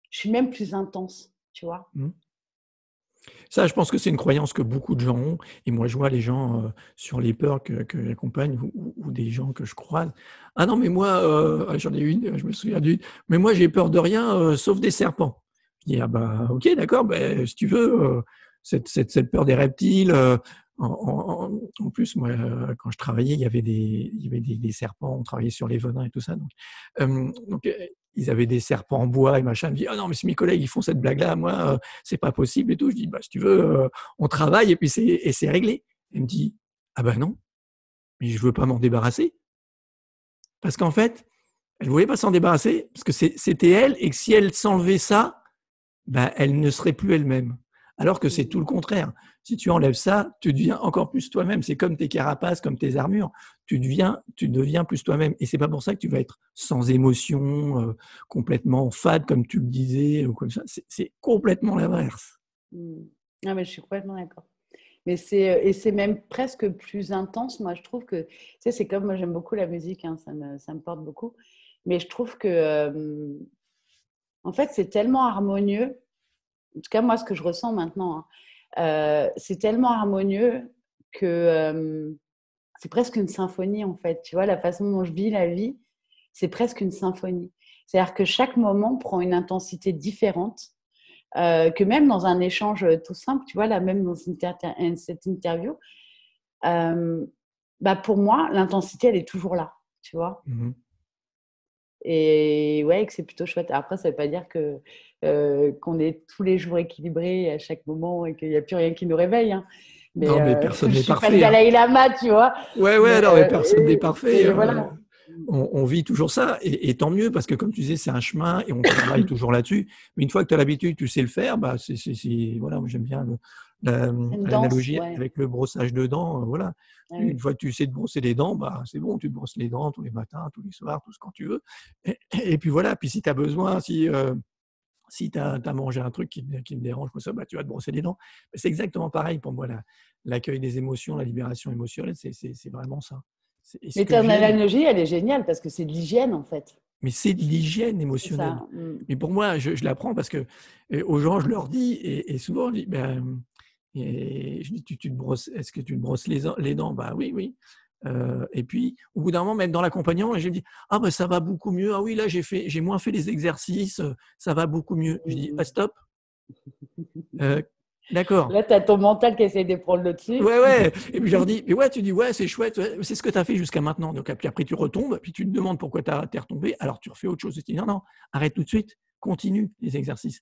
je suis même plus intense, tu vois. Mmh. Ça, je pense que c'est une croyance que beaucoup de gens ont et moi, je vois les gens, sur les peurs que j'accompagne ou des gens que je croise. «Ah non, mais moi, j'en ai une, je me souviens d'une: «Mais moi, j'ai peur de rien, sauf des serpents». Je dis: «Ah bah, OK, d'accord, beh, si tu veux, cette peur des reptiles», en plus, moi, quand je travaillais, il y avait des serpents, on travaillait sur les venins et tout ça, donc ils avaient des serpents en bois et machin. Il me dit: «Ah non, mais si mes collègues, ils font cette blague-là, moi, c'est pas possible et tout». Je dis: «Bah, si tu veux, on travaille et puis c'est réglé». Elle me dit: «Ah bah non, mais je veux pas m'en débarrasser». Parce qu'en fait, elle voulait pas s'en débarrasser parce que c'était elle et que si elle s'enlevait ça, bah, elle ne serait plus elle-même. Alors que c'est tout le contraire. Si tu enlèves ça, tu deviens encore plus toi-même. C'est comme tes carapaces, comme tes armures. Tu deviens plus toi-même. Et c'est pas pour ça que tu vas être sans émotion, complètement fade, comme tu le disais, ou comme ça. C'est complètement l'inverse. Mmh. Ah, mais je suis complètement d'accord. Mais et c'est même presque plus intense. Moi, je trouve que, tu sais, c'est comme moi, j'aime beaucoup la musique, hein, ça me porte beaucoup. Mais je trouve que, en fait, c'est tellement harmonieux. En tout cas, moi, ce que je ressens maintenant, hein, c'est tellement harmonieux que c'est presque une symphonie, en fait. Tu vois, la façon dont je vis la vie, c'est presque une symphonie. C'est-à-dire que chaque moment prend une intensité différente. Que même dans un échange tout simple, tu vois, là, même dans cette interview, bah, pour moi, l'intensité, elle est toujours là, tu vois. Mmh. Et ouais, que c'est plutôt chouette. Après, ça ne veut pas dire qu'on est tous les jours équilibrés à chaque moment et qu'il n'y a plus rien qui nous réveille, hein. Mais Non, mais je personne ne n'est suis pas le parfait, hein. Dalai Lama, tu vois. Ouais, ouais, Mais, non, mais personne n'est parfait, voilà. on vit toujours ça et tant mieux parce que comme tu disais, c'est un chemin et on travaille toujours là-dessus. Mais une fois que tu as l'habitude, tu sais le faire, bah, voilà, moi j'aime bien C'est une danse, l'analogie ouais. avec le brossage de dents, voilà. Ah Une oui. fois que tu sais te brosser les dents, bah, c'est bon, tu te brosses les dents tous les matins, tous les soirs, tout ce quand tu veux et puis voilà, puis si tu as besoin, si tu as mangé un truc qui te dérange comme ça, bah, tu vas te brosser les dents. C'est exactement pareil pour moi, l'accueil des émotions, la libération émotionnelle, c'est vraiment ça. Et ce Mais que ton j'aime, analogie, elle est géniale parce que c'est de l'hygiène, en fait. mais c'est de l'hygiène C'est émotionnelle. ça. Mm. Mais pour moi, je l'apprends parce que aux gens, je leur dis et souvent, je dis: «Ben» et je dis: «Tu te brosses est-ce que tu te brosses les dents?» «Bah oui, oui». Et puis, au bout d'un moment, même dans l'accompagnement, je me dis: «Ah bah, ça va beaucoup mieux. Ah oui, là, j'ai moins fait les exercices, ça va beaucoup mieux». Je dis: «Ah Mm. stop, heu, d'accord». Là, tu as ton mental qui essaie de prendre le dessus. Ouais, ouais et puis je leur dis: «Mais ouais», tu dis: «Ouais, c'est chouette, ouais, c'est ce que tu as fait jusqu'à maintenant». Donc puis après tu retombes, puis tu te demandes pourquoi tu es retombé, alors tu refais autre chose et tu dis: «Non, non, arrête tout de suite, continue les exercices».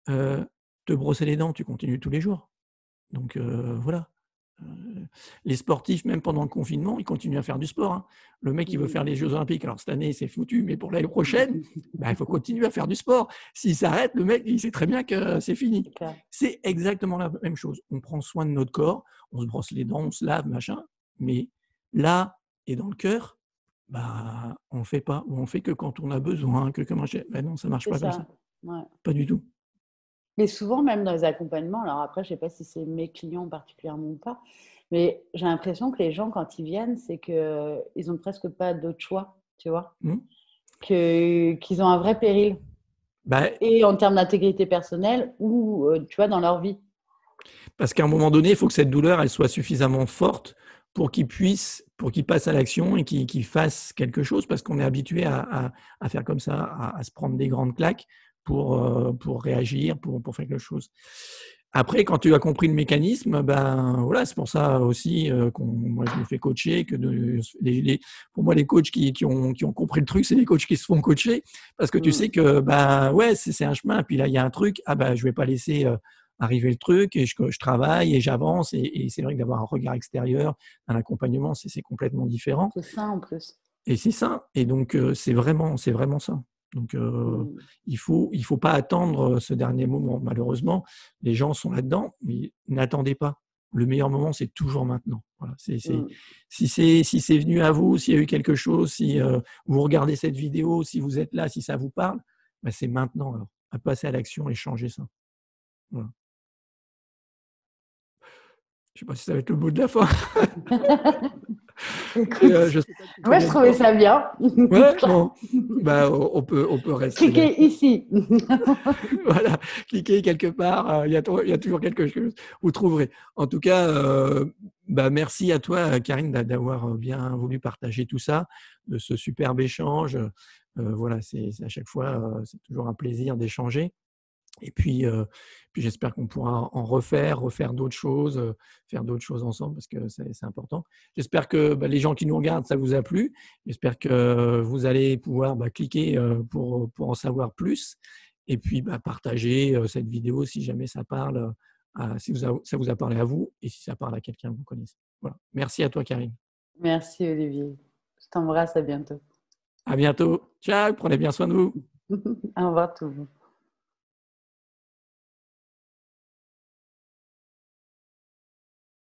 Heu, Te brosser les dents, tu continues tous les jours. Donc voilà. Heu, les sportifs, même pendant le confinement, ils continuent à faire du sport, hein. Le mec, il veut faire les jeux olympiques, alors cette année, c'est foutu, mais pour l'année prochaine, bah, il faut continuer à faire du sport. S'il s'arrête, le mec, il sait très bien que c'est fini. C'est clair. C'est exactement la même chose. On prend soin de notre corps, on se brosse les dents, on se lave, machin, mais là et dans le cœur, bah, on le fait pas ou on le fait que quand on a besoin, que machin. Bah, non, ça marche C'est pas comme ça. ça. Ouais. Pas du tout. Mais souvent, même dans les accompagnements, alors après, je ne sais pas si c'est mes clients particulièrement ou pas, mais j'ai l'impression que les gens, quand ils viennent, c'est qu'ils n'ont presque pas d'autre choix, tu vois, Mmh. qu'ils ont un vrai péril, Bah, et en termes d'intégrité personnelle ou, tu vois, dans leur vie. parce qu'à un moment donné, il faut que cette douleur, elle soit suffisamment forte pour qu'il passe à l'action et qu'il fasse quelque chose, parce qu'on est habitué à faire comme ça, à se prendre des grandes claques pour réagir, pour faire quelque chose. Après, quand tu as compris le mécanisme, ben voilà, c'est pour ça aussi moi je me fais coacher, pour moi les coachs qui ont compris le truc, c'est les coachs qui se font coacher, parce que tu sais Mmh. que ben ouais, c'est un chemin, puis là il y a un truc, ah ben je vais pas laisser arriver le truc et je travaille et j'avance et c'est vrai que d'avoir un regard extérieur, un accompagnement, c'est complètement différent C'est ça en plus. et c'est ça et donc c'est vraiment ça. Donc Mmh. il faut pas attendre ce dernier moment. Malheureusement, les gens sont là-dedans, mais n'attendez pas. Le meilleur moment, c'est toujours maintenant. Voilà, Mmh. si c'est venu à vous, s'il y a eu quelque chose, si, vous regardez cette vidéo, si vous êtes là, si ça vous parle, bah, c'est maintenant alors, à passer à l'action et changer ça. Voilà. Je ne sais pas si ça va être le mot de la fin. Écoute, moi, je trouvais ça bien. Ouais, bon, bah, on peut rester. Cliquez ici. Voilà, cliquez quelque part, il y a toujours quelque chose. Vous trouverez. En tout cas, bah, merci à toi, Karine, d'avoir bien voulu partager tout ça, de ce superbe échange. Voilà, c'est à chaque fois, c'est toujours un plaisir d'échanger. Et puis j'espère qu'on pourra en refaire d'autres choses, faire d'autres choses ensemble parce que c'est important. J'espère que les gens qui nous regardent, ça vous a plu. J'espère que vous allez pouvoir cliquer pour en savoir plus et puis partager cette vidéo si jamais ça parle, si ça vous a parlé à vous et si ça parle à quelqu'un que vous connaissez. Voilà. Merci à toi, Karine. Merci, Olivier. Je t'embrasse, à bientôt. À bientôt. Ciao, prenez bien soin de vous. Au revoir tout le monde.